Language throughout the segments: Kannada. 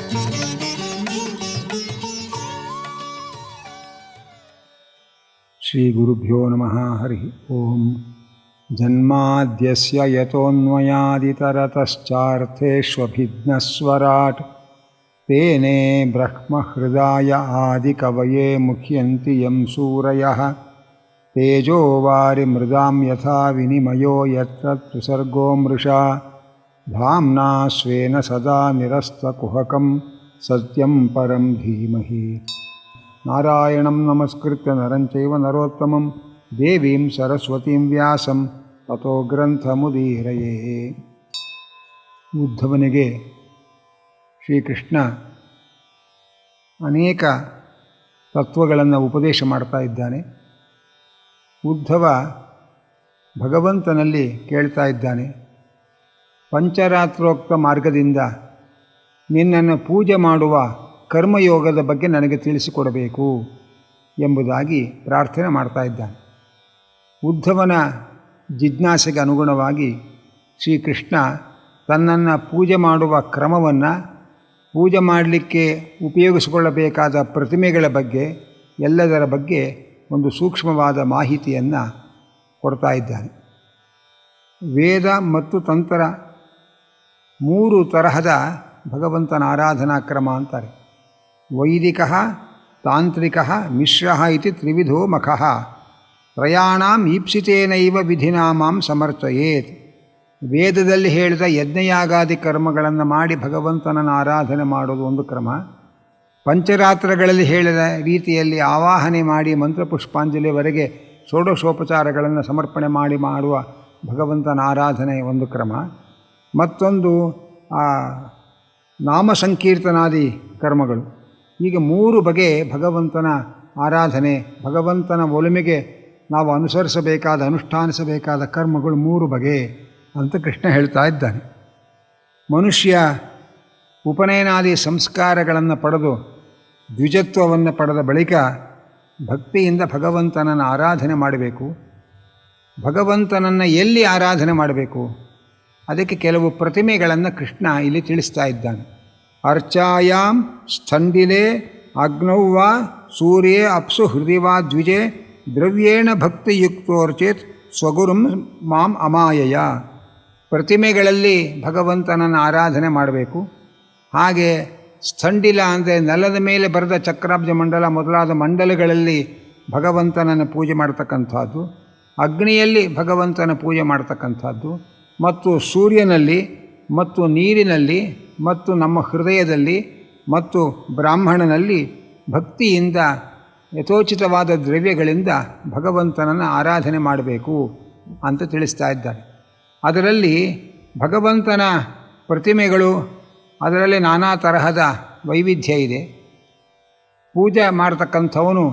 ಶ್ರೀ ಗುರುಭ್ಯೋ ನಮಃ. ಹರಿ ಓಂ. ಜನ್ಮಾದ್ಯಸ್ಯ ಯತೋನ್ಮಯಾದಿತರತಶ್ಚಾರ್ಥೇಷ್ವಭಿಘ್ನಸ್ವರಾಟ್ ತೇನೇ ಬ್ರಹ್ಮಹೃದಾಯ ಆದಿಕವಯೇ ಮುಹ್ಯಂತಿ ಯಂ ಸೂರಯಃ ತೇಜೋ ವಾರಿಮೃದಾಂ ಯಥಾ ವಿನಿಮಯೋ ಯತ್ರ ತ್ರಿಸರ್ಗೋ ಮೃಷಾ ಧಾಮ್ನಾ ಸ್ವೇನ ಸದಾ ನಿರಸ್ತಕುಹಕಂ ಸತ್ಯಂ ಪರಂ ಧೀಮಹಿ. ನಾರಾಯಣಂ ನಮಸ್ಕೃತ್ಯ ನರಂ ಚೈವ ನರೋತ್ತಮಂ ದೇವೀಂ ಸರಸ್ವತೀಂ ವ್ಯಾಸಂ ತತೋ ಗ್ರಂಥಮುದೀರಯೇ. ಉದ್ಧವನಿಗೆ ಶ್ರೀಕೃಷ್ಣ ಅನೇಕ ತತ್ವಗಳನ್ನು ಉಪದೇಶ ಮಾಡ್ತಾ ಇದ್ದಾನೆ. ಉದ್ಧವ ಭಗವಂತನಲ್ಲಿ ಕೇಳ್ತಾ ಇದ್ದಾನೆ, ಪಂಚರಾತ್ರೋಕ್ತ ಮಾರ್ಗದಿಂದ ನಿನ್ನನ್ನು ಪೂಜೆ ಮಾಡುವ ಕರ್ಮಯೋಗದ ಬಗ್ಗೆ ನನಗೆ ತಿಳಿಸಿಕೊಡಬೇಕು ಎಂಬುದಾಗಿ ಪ್ರಾರ್ಥನೆ ಮಾಡ್ತಾ ಇದ್ದಾನೆ. ಉದ್ಧವನ ಜಿಜ್ಞಾಸೆಗೆ ಅನುಗುಣವಾಗಿ ಶ್ರೀಕೃಷ್ಣ ತನ್ನನ್ನು ಪೂಜೆ ಮಾಡುವ ಕ್ರಮವನ್ನು, ಪೂಜೆ ಮಾಡಲಿಕ್ಕೆ ಉಪಯೋಗಿಸಿಕೊಳ್ಳಬೇಕಾದ ಪ್ರತಿಮೆಗಳ ಬಗ್ಗೆ, ಎಲ್ಲದರ ಬಗ್ಗೆ ಒಂದು ಸೂಕ್ಷ್ಮವಾದ ಮಾಹಿತಿಯನ್ನು ಕೊಡ್ತಾ ಇದ್ದಾನೆ. ವೇದ ಮತ್ತು ತಂತ್ರ ಮೂರು ತರಹದ ಭಗವಂತನ ಆರಾಧನಾ ಕ್ರಮ ಅಂತಾರೆ. ವೈದಿಕ, ತಾಂತ್ರಿಕ, ಮಿಶ್ರ ಇತಿ ತ್ರಿವಿಧೋ ಮಖಃ ತ್ರಯಾಣಾಂ ಈಪ್ಸಿತೇನೈವ ವಿಧಿನಾ ಮಾಂ ಸಮರ್ಥಯೇತ್. ವೇದದಲ್ಲಿ ಹೇಳಿದ ಯಜ್ಞಯಾಗಾದಿ ಕರ್ಮಗಳನ್ನು ಮಾಡಿ ಭಗವಂತನನ್ನು ಆರಾಧನೆ ಮಾಡೋದು ಒಂದು ಕ್ರಮ. ಪಂಚರಾತ್ರಗಳಲ್ಲಿ ಹೇಳಿದ ರೀತಿಯಲ್ಲಿ ಆವಾಹನೆ ಮಾಡಿ ಮಂತ್ರಪುಷ್ಪಾಂಜಲಿವರೆಗೆ ಷೋಡಶೋಪಚಾರಗಳನ್ನು ಸಮರ್ಪಣೆ ಮಾಡಿ ಮಾಡುವ ಭಗವಂತನ ಆರಾಧನೆ ಒಂದು ಕ್ರಮ. ಮತ್ತೊಂದು ನಾಮ ಸಂಕೀರ್ತನಾದಿ ಕರ್ಮಗಳು. ಹೀಗೆ ಮೂರು ಬಗೆ ಭಗವಂತನ ಆರಾಧನೆ, ಭಗವಂತನ ಒಲುಮೆಗೆ ನಾವು ಅನುಸರಿಸಬೇಕಾದ, ಅನುಷ್ಠಾನಿಸಬೇಕಾದ ಕರ್ಮಗಳು ಮೂರು ಬಗೆ ಅಂತ ಕೃಷ್ಣ ಹೇಳ್ತಾ ಇದ್ದಾನೆ. ಮನುಷ್ಯ ಉಪನಯನಾದಿ ಸಂಸ್ಕಾರಗಳನ್ನು ಪಡೆದು ದ್ವಿಜತ್ವವನ್ನು ಪಡೆದ ಬಳಿಕ ಭಕ್ತಿಯಿಂದ ಭಗವಂತನನ್ನು ಆರಾಧನೆ ಮಾಡಬೇಕು. ಭಗವಂತನನ್ನು ಎಲ್ಲಿ ಆರಾಧನೆ ಮಾಡಬೇಕು? ಅದಕ್ಕೆ ಕೆಲವು ಪ್ರತಿಮೆಗಳನ್ನು ಕೃಷ್ಣ ಇಲ್ಲಿ ತಿಳಿಸ್ತಾ ಇದ್ದಾನೆ. ಅರ್ಚಾಯಾಮ್ ಸ್ಥಂಡಿಲೆ ಅಗ್ನೌ ವಾ ಸೂರ್ಯೇ ಅಪ್ಸು ಹೃದಯ ವಾ ದ್ವಿಜೆ ದ್ರವ್ಯೇಣ ಭಕ್ತಿಯುಕ್ತೋರ್ಚೇತ್ ಸ್ವಗುರುಂ ಮಾಂ ಅಮಾಯಯ. ಪ್ರತಿಮೆಗಳಲ್ಲಿ ಭಗವಂತನನ್ನು ಆರಾಧನೆ ಮಾಡಬೇಕು. ಹಾಗೆ ಸ್ಥಂಡಿಲ ಅಂದರೆ ನೆಲದ ಮೇಲೆ ಬರೆದ ಚಕ್ರಾಬ್ಜ ಮಂಡಲ ಮೊದಲಾದ ಮಂಡಲಗಳಲ್ಲಿ ಭಗವಂತನನ್ನು ಪೂಜೆ ಮಾಡ್ತಕ್ಕಂಥದ್ದು, ಅಗ್ನಿಯಲ್ಲಿ ಭಗವಂತನ ಪೂಜೆ ಮಾಡ್ತಕ್ಕಂಥದ್ದು, ಮತ್ತು ಸೂರ್ಯನಲ್ಲಿ, ಮತ್ತು ನೀರಿನಲ್ಲಿ, ಮತ್ತು ನಮ್ಮ ಹೃದಯದಲ್ಲಿ, ಮತ್ತು ಬ್ರಾಹ್ಮಣನಲ್ಲಿ ಭಕ್ತಿಯಿಂದ ಯಥೋಚಿತವಾದ ದ್ರವ್ಯಗಳಿಂದ ಭಗವಂತನನ್ನು ಆರಾಧನೆ ಮಾಡಬೇಕು ಅಂತ ತಿಳಿಸ್ತಾ ಇದ್ದಾರೆ. ಅದರಲ್ಲಿ ಭಗವಂತನ ಪ್ರತಿಮೆಗಳು, ಅದರಲ್ಲಿ ನಾನಾ ತರಹದ ವೈವಿಧ್ಯ ಇದೆ. ಪೂಜೆ ಮಾಡತಕ್ಕಂಥವನು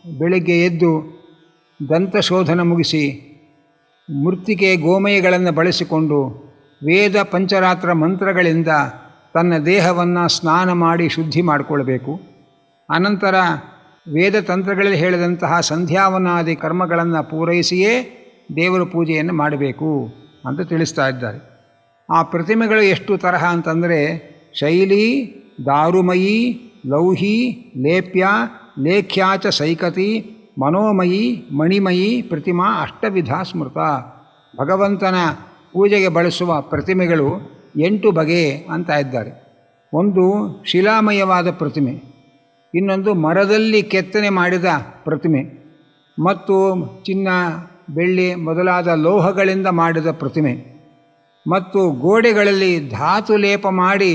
ಬೆಳಿಗ್ಗೆ ಎದ್ದು ದಂತಶೋಧನ ಮುಗಿಸಿ ಮೃತ್ತಿಕೆ ಗೋಮಯಗಳನ್ನು ಬಳಸಿಕೊಂಡು ವೇದ ಪಂಚರಾತ್ರ ಮಂತ್ರಗಳಿಂದ ತನ್ನ ದೇಹವನ್ನು ಸ್ನಾನ ಮಾಡಿ ಶುದ್ಧಿ ಮಾಡಿಕೊಳ್ಬೇಕು. ಅನಂತರ ವೇದ ತಂತ್ರಗಳಲ್ಲಿ ಹೇಳಿದಂತಹ ಸಂಧ್ಯಾವನಾದಿ ಕರ್ಮಗಳನ್ನು ಪೂರೈಸಿಯೇ ದೇವರ ಪೂಜೆಯನ್ನು ಮಾಡಬೇಕು ಅಂತ ತಿಳಿಸ್ತಾ ಇದ್ದಾರೆ. ಆ ಪ್ರತಿಮೆಗಳು ಎಷ್ಟು ತರಹ ಅಂತಂದರೆ ಶೈಲಿ, ದಾರುಮಯಿ, ಲೌಹಿ, ಲೇಪ್ಯ, ಲೇಖ್ಯಾಚ ಸೈಕತಿ, ಮನೋಮಯಿ, ಮಣಿಮಯಿ ಪ್ರತಿಮಾ ಅಷ್ಟವಿಧ ಸ್ಮೃತ. ಭಗವಂತನ ಪೂಜೆಗೆ ಬಳಸುವ ಪ್ರತಿಮೆಗಳು 8 ಬಗೆ ಅಂತ ಇದ್ದಾರೆ. ಒಂದು ಶಿಲಾಮಯವಾದ ಪ್ರತಿಮೆ, ಇನ್ನೊಂದು ಮರದಲ್ಲಿ ಕೆತ್ತನೆ ಮಾಡಿದ ಪ್ರತಿಮೆ, ಮತ್ತು ಚಿನ್ನ, ಬೆಳ್ಳಿ ಮೊದಲಾದ ಲೋಹಗಳಿಂದ ಮಾಡಿದ ಪ್ರತಿಮೆ, ಮತ್ತು ಗೋಡೆಗಳಲ್ಲಿ ಧಾತು ಲೇಪ ಮಾಡಿ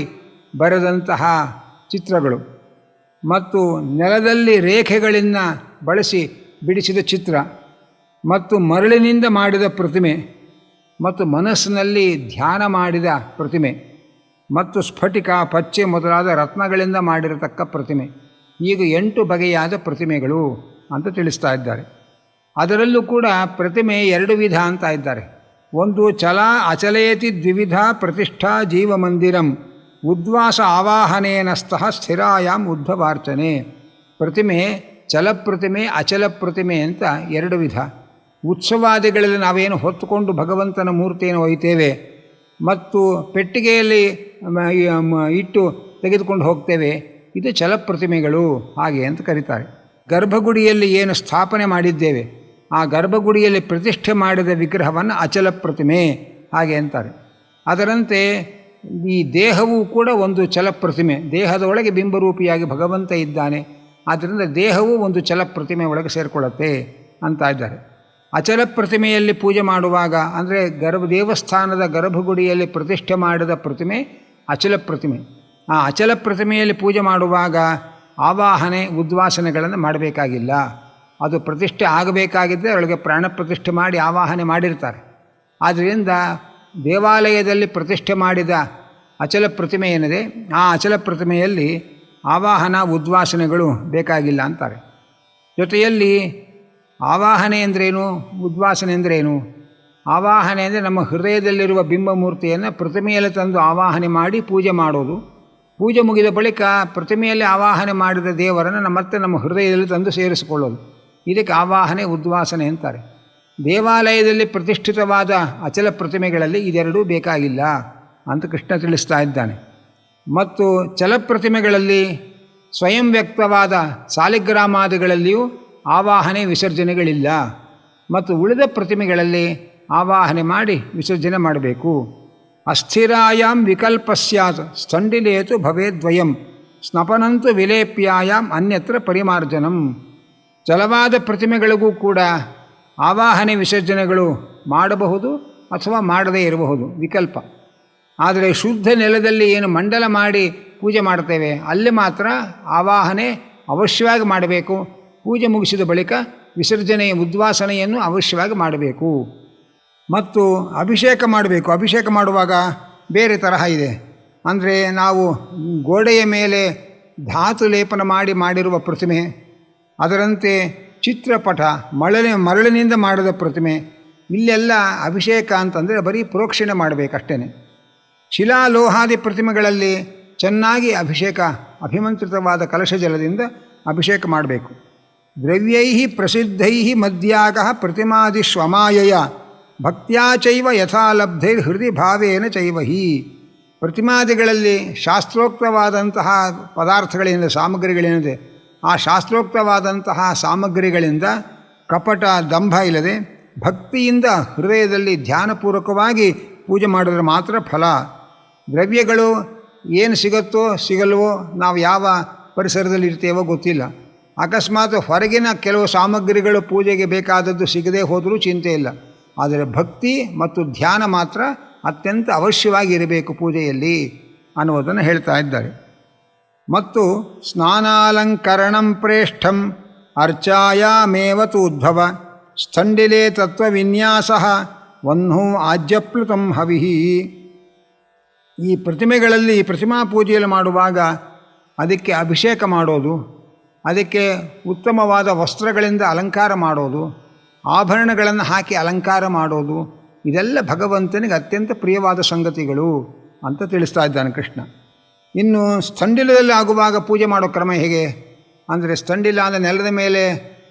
ಬರೆದಂತಹ ಚಿತ್ರಗಳು, ಮತ್ತು ನೆಲದಲ್ಲಿ ರೇಖೆಗಳಿಂದ ಬಳಸಿ ಬಿಡಿಸಿದ ಚಿತ್ರ, ಮತ್ತು ಮರಳಿನಿಂದ ಮಾಡಿದ ಪ್ರತಿಮೆ, ಮತ್ತು ಮನಸ್ಸಿನಲ್ಲಿ ಧ್ಯಾನ ಮಾಡಿದ ಪ್ರತಿಮೆ, ಮತ್ತು ಸ್ಫಟಿಕ, ಪಚ್ಚೆ ಮೊದಲಾದ ರತ್ನಗಳಿಂದ ಮಾಡಿರತಕ್ಕ ಪ್ರತಿಮೆ. ಈಗ 8 ಬಗೆಯಾದ ಪ್ರತಿಮೆಗಳು ಅಂತ ತಿಳಿಸ್ತಾ ಇದ್ದಾರೆ. ಅದರಲ್ಲೂ ಕೂಡ ಪ್ರತಿಮೆ 2 ವಿಧ ಅಂತ ಇದ್ದಾರೆ. ಒಂದು ಚಲ ಅಚಲೇತಿ ದ್ವಿವಿಧ ಪ್ರತಿಷ್ಠಾ ಜೀವಮಂದಿರಂ ಉದ್ವಾಸ ಆವಾಹನೇನಸ್ತಃ ಸ್ಥಿರಾಯಾಮ್ ಉದ್ಭವಾರ್ಚನೆ. ಪ್ರತಿಮೆ ಚಲಪ್ರತಿಮೆ, ಅಚಲ ಪ್ರತಿಮೆ ಅಂತ 2 ವಿಧ. ಉತ್ಸವಾದಿಗಳಲ್ಲಿ ನಾವೇನು ಹೊತ್ತುಕೊಂಡು ಭಗವಂತನ ಮೂರ್ತಿಯನ್ನು ಒಯ್ತೇವೆ, ಮತ್ತು ಪೆಟ್ಟಿಗೆಯಲ್ಲಿ ಇಟ್ಟು ತೆಗೆದುಕೊಂಡು ಹೋಗ್ತೇವೆ, ಇದು ಚಲಪ್ರತಿಮೆಗಳು ಹಾಗೆ ಅಂತ ಕರೀತಾರೆ. ಗರ್ಭಗುಡಿಯಲ್ಲಿ ಏನು ಸ್ಥಾಪನೆ ಮಾಡಿದ್ದೇವೆ, ಆ ಗರ್ಭಗುಡಿಯಲ್ಲಿ ಪ್ರತಿಷ್ಠೆ ಮಾಡಿದ ವಿಗ್ರಹವನ್ನು ಅಚಲ ಪ್ರತಿಮೆ ಹಾಗೆ ಅಂತಾರೆ. ಅದರಂತೆ ಈ ದೇಹವೂ ಕೂಡ ಒಂದು ಚಲಪ್ರತಿಮೆ, ದೇಹದೊಳಗೆ ಬಿಂಬರೂಪಿಯಾಗಿ ಭಗವಂತ ಇದ್ದಾನೆ, ಆದ್ದರಿಂದ ದೇಹವೂ ಒಂದು ಚಲಪ್ರತಿಮೆ ಒಳಗೆ ಸೇರಿಕೊಳ್ಳುತ್ತೆ ಅಂತ ಇದ್ದಾರೆ. ಅಚಲ ಪ್ರತಿಮೆಯಲ್ಲಿ ಪೂಜೆ ಮಾಡುವಾಗ ಅಂದರೆ ದೇವಸ್ಥಾನದ ಗರ್ಭಗುಡಿಯಲ್ಲಿ ಪ್ರತಿಷ್ಠೆ ಮಾಡಿದ ಪ್ರತಿಮೆ ಅಚಲ ಪ್ರತಿಮೆ. ಆ ಅಚಲ ಪ್ರತಿಮೆಯಲ್ಲಿ ಪೂಜೆ ಮಾಡುವಾಗ ಆವಾಹನೆ ಉದ್ವಾಸನೆಗಳನ್ನು ಮಾಡಬೇಕಾಗಿಲ್ಲ. ಅದು ಪ್ರತಿಷ್ಠೆ ಆಗಬೇಕಾಗಿದ್ದರೆ ಅವಳಿಗೆ ಪ್ರಾಣ ಪ್ರತಿಷ್ಠೆ ಮಾಡಿ ಆವಾಹನೆ ಮಾಡಿರ್ತಾರೆ. ಆದ್ದರಿಂದ ದೇವಾಲಯದಲ್ಲಿ ಪ್ರತಿಷ್ಠೆ ಮಾಡಿದ ಅಚಲ ಪ್ರತಿಮೆ ಏನಿದೆ, ಆ ಅಚಲ ಪ್ರತಿಮೆಯಲ್ಲಿ ಆವಾಹನ ಉದ್ವಾಸನೆಗಳು ಬೇಕಾಗಿಲ್ಲ ಅಂತಾರೆ. ಜೊತೆಯಲ್ಲಿ ಆವಾಹನೆ ಅಂದ್ರೇನು, ಉದ್ವಾಸನೆ ಅಂದ್ರೇನು? ಆವಾಹನೆ ಅಂದರೆ ನಮ್ಮ ಹೃದಯದಲ್ಲಿರುವ ಬಿಂಬಮೂರ್ತಿಯನ್ನು ಪ್ರತಿಮೆಯಲ್ಲಿ ತಂದು ಆವಾಹನೆ ಮಾಡಿ ಪೂಜೆ ಮಾಡೋದು. ಪೂಜೆ ಮುಗಿದ ಬಳಿಕ ಪ್ರತಿಮೆಯಲ್ಲಿ ಆವಾಹನೆ ಮಾಡಿದ ದೇವರನ್ನು ಮತ್ತೆ ನಮ್ಮ ಹೃದಯದಲ್ಲಿ ತಂದು ಸೇರಿಸಿಕೊಳ್ಳೋದು. ಇದಕ್ಕೆ ಆವಾಹನೆ ಉದ್ವಾಸನೆ ಅಂತಾರೆ. ದೇವಾಲಯದಲ್ಲಿ ಪ್ರತಿಷ್ಠಿತವಾದ ಅಚಲ ಪ್ರತಿಮೆಗಳಲ್ಲಿ ಇದೆರಡೂ ಬೇಕಾಗಿಲ್ಲ ಅಂತ ಕೃಷ್ಣ ತಿಳಿಸ್ತಾ ಇದ್ದಾನೆ. ಮತ್ತು ಚಲಪ್ರತಿಮೆಗಳಲ್ಲಿ ಸ್ವಯಂ ವ್ಯಕ್ತವಾದ ಸಾಲಿಗ್ರಾಮಾದಿಗಳಲ್ಲಿಯೂ ಆವಾಹನೆ ವಿಸರ್ಜನೆಗಳಿಲ್ಲ. ಮತ್ತು ಉಳಿದ ಪ್ರತಿಮೆಗಳಲ್ಲಿ ಆವಾಹನೆ ಮಾಡಿ ವಿಸರ್ಜನೆ ಮಾಡಬೇಕು. ಅಸ್ಥಿರಾಯಾಂ ವಿಕಲ್ಪ ಸ್ಯಾತ್ ಸ್ಥಂಡಿಲೇತು ಭವೇದ್ವಯಂ ಸ್ನಪನಂತು ವಿಲೇಪ್ಯಾಯಾಂ ಅನ್ಯತ್ರ ಪರಿಮಾರ್ಜನಂ. ಚಲವಾದ ಪ್ರತಿಮೆಗಳಿಗೂ ಕೂಡ ಆವಾಹನೆ ವಿಸರ್ಜನೆಗಳು ಮಾಡಬಹುದು ಅಥವಾ ಮಾಡದೇ ಇರಬಹುದು, ವಿಕಲ್ಪ. ಆದರೆ ಶುದ್ಧ ನೆಲದಲ್ಲಿ ಏನು ಮಂಡಲ ಮಾಡಿ ಪೂಜೆ ಮಾಡ್ತೇವೆ ಅಲ್ಲಿ ಮಾತ್ರ ಆವಾಹನೆ ಅವಶ್ಯವಾಗಿ ಮಾಡಬೇಕು. ಪೂಜೆ ಮುಗಿಸಿದ ಬಳಿಕ ವಿಸರ್ಜನೆಯ ಉದ್ವಾಸನೆಯನ್ನು ಅವಶ್ಯವಾಗಿ ಮಾಡಬೇಕು. ಮತ್ತು ಅಭಿಷೇಕ ಮಾಡಬೇಕು. ಅಭಿಷೇಕ ಮಾಡುವಾಗ ಬೇರೆ ತರಹ ಇದೆ. ಅಂದರೆ ನಾವು ಗೋಡೆಯ ಮೇಲೆ ಧಾತು ಲೇಪನ ಮಾಡಿರುವ ಪ್ರತಿಮೆ, ಅದರಂತೆ ಚಿತ್ರಪಟ ಮರಳಿನಿಂದ ಮಾಡಿದ ಪ್ರತಿಮೆ, ಇಲ್ಲೆಲ್ಲ ಅಭಿಷೇಕ ಅಂತಂದರೆ ಬರೀ ಪ್ರೋಕ್ಷಣೆ ಮಾಡಬೇಕಷ್ಟೇ. ಶಿಲಾಲೋಹಾದಿ ಪ್ರತಿಮೆಗಳಲ್ಲಿ ಚೆನ್ನಾಗಿ ಅಭಿಷೇಕ, ಅಭಿಮಂತ್ರಿತವಾದ ಕಲಶ ಜಲದಿಂದ ಅಭಿಷೇಕ ಮಾಡಬೇಕು. ದ್ರವ್ಯೈ ಪ್ರಸಿದ್ಧೈ ಮದ್ಯಾಗ ಪ್ರತಿಮಾದಿಶ್ವಮಾಯಯ ಭಕ್ತ್ಯಾ ಚೈವ ಯಥಾಲಬ್ಧೈರ್ ಹೃದಯ ಭಾವೇನ ಚೈವಹಿ. ಪ್ರತಿಮಾದಿಗಳಲ್ಲಿ ಶಾಸ್ತ್ರೋಕ್ತವಾದಂತಹ ಪದಾರ್ಥಗಳೇನಿದೆ, ಸಾಮಗ್ರಿಗಳೇನಿದೆ, ಆ ಶಾಸ್ತ್ರೋಕ್ತವಾದಂತಹ ಸಾಮಗ್ರಿಗಳಿಂದ ಕಪಟ ದಂಭ ಇಲ್ಲದೆ ಭಕ್ತಿಯಿಂದ ಹೃದಯದಲ್ಲಿ ಧ್ಯಾನಪೂರ್ವಕವಾಗಿ ಪೂಜೆ ಮಾಡಿದ್ರೆ ಮಾತ್ರ ಫಲ. ದ್ರವ್ಯಗಳು ಏನು ಸಿಗುತ್ತೋ ಸಿಗಲ್ವೋ, ನಾವು ಯಾವ ಪರಿಸರದಲ್ಲಿ ಇರ್ತೇವೋ ಗೊತ್ತಿಲ್ಲ. ಅಕಸ್ಮಾತ್ ಹೊರಗಿನ ಕೆಲವು ಸಾಮಗ್ರಿಗಳು ಪೂಜೆಗೆ ಬೇಕಾದದ್ದು ಸಿಗದೇ ಹೋದರೂ ಚಿಂತೆ ಇಲ್ಲ. ಆದರೆ ಭಕ್ತಿ ಮತ್ತು ಧ್ಯಾನ ಮಾತ್ರ ಅತ್ಯಂತ ಅವಶ್ಯವಾಗಿ ಇರಬೇಕು ಪೂಜೆಯಲ್ಲಿ ಅನ್ನುವುದನ್ನು ಹೇಳ್ತಾ ಇದ್ದಾರೆ. ಮತ್ತು ಸ್ನಾನಾಲಂಕರಣಂ ಪ್ರೇಷ್ಠಂ ಅರ್ಚಾಯಾಮೇವತು ಉದ್ಭವ ಸ್ಥಂಡಿಲೇ ತತ್ವವಿನ್ಯಾಸ ವಹ್ನೋ ಆಜ್ಯಪ್ಲುತಂ ಹವಿಹಿ. ಈ ಪ್ರತಿಮೆಗಳಲ್ಲಿ ಪ್ರತಿಮಾ ಪೂಜೆಯಲ್ಲಿ ಮಾಡುವಾಗ ಅದಕ್ಕೆ ಅಭಿಷೇಕ ಮಾಡೋದು, ಅದಕ್ಕೆ ಉತ್ತಮವಾದ ವಸ್ತ್ರಗಳಿಂದ ಅಲಂಕಾರ ಮಾಡೋದು, ಆಭರಣಗಳನ್ನು ಹಾಕಿ ಅಲಂಕಾರ ಮಾಡೋದು, ಇದೆಲ್ಲ ಭಗವಂತನಿಗೆ ಅತ್ಯಂತ ಪ್ರಿಯವಾದ ಸಂಗತಿಗಳು ಅಂತ ತಿಳಿಸ್ತಾ ಇದ್ದಾನೆ ಕೃಷ್ಣ. ಇನ್ನು ಸ್ಥಂಡಿಲದಲ್ಲಿ ಆಗುವಾಗ ಪೂಜೆ ಮಾಡೋ ಕ್ರಮ ಹೇಗೆ ಅಂದರೆ, ಸ್ಥಂಡಿಲ ಅಂದರೆ ನೆಲದ ಮೇಲೆ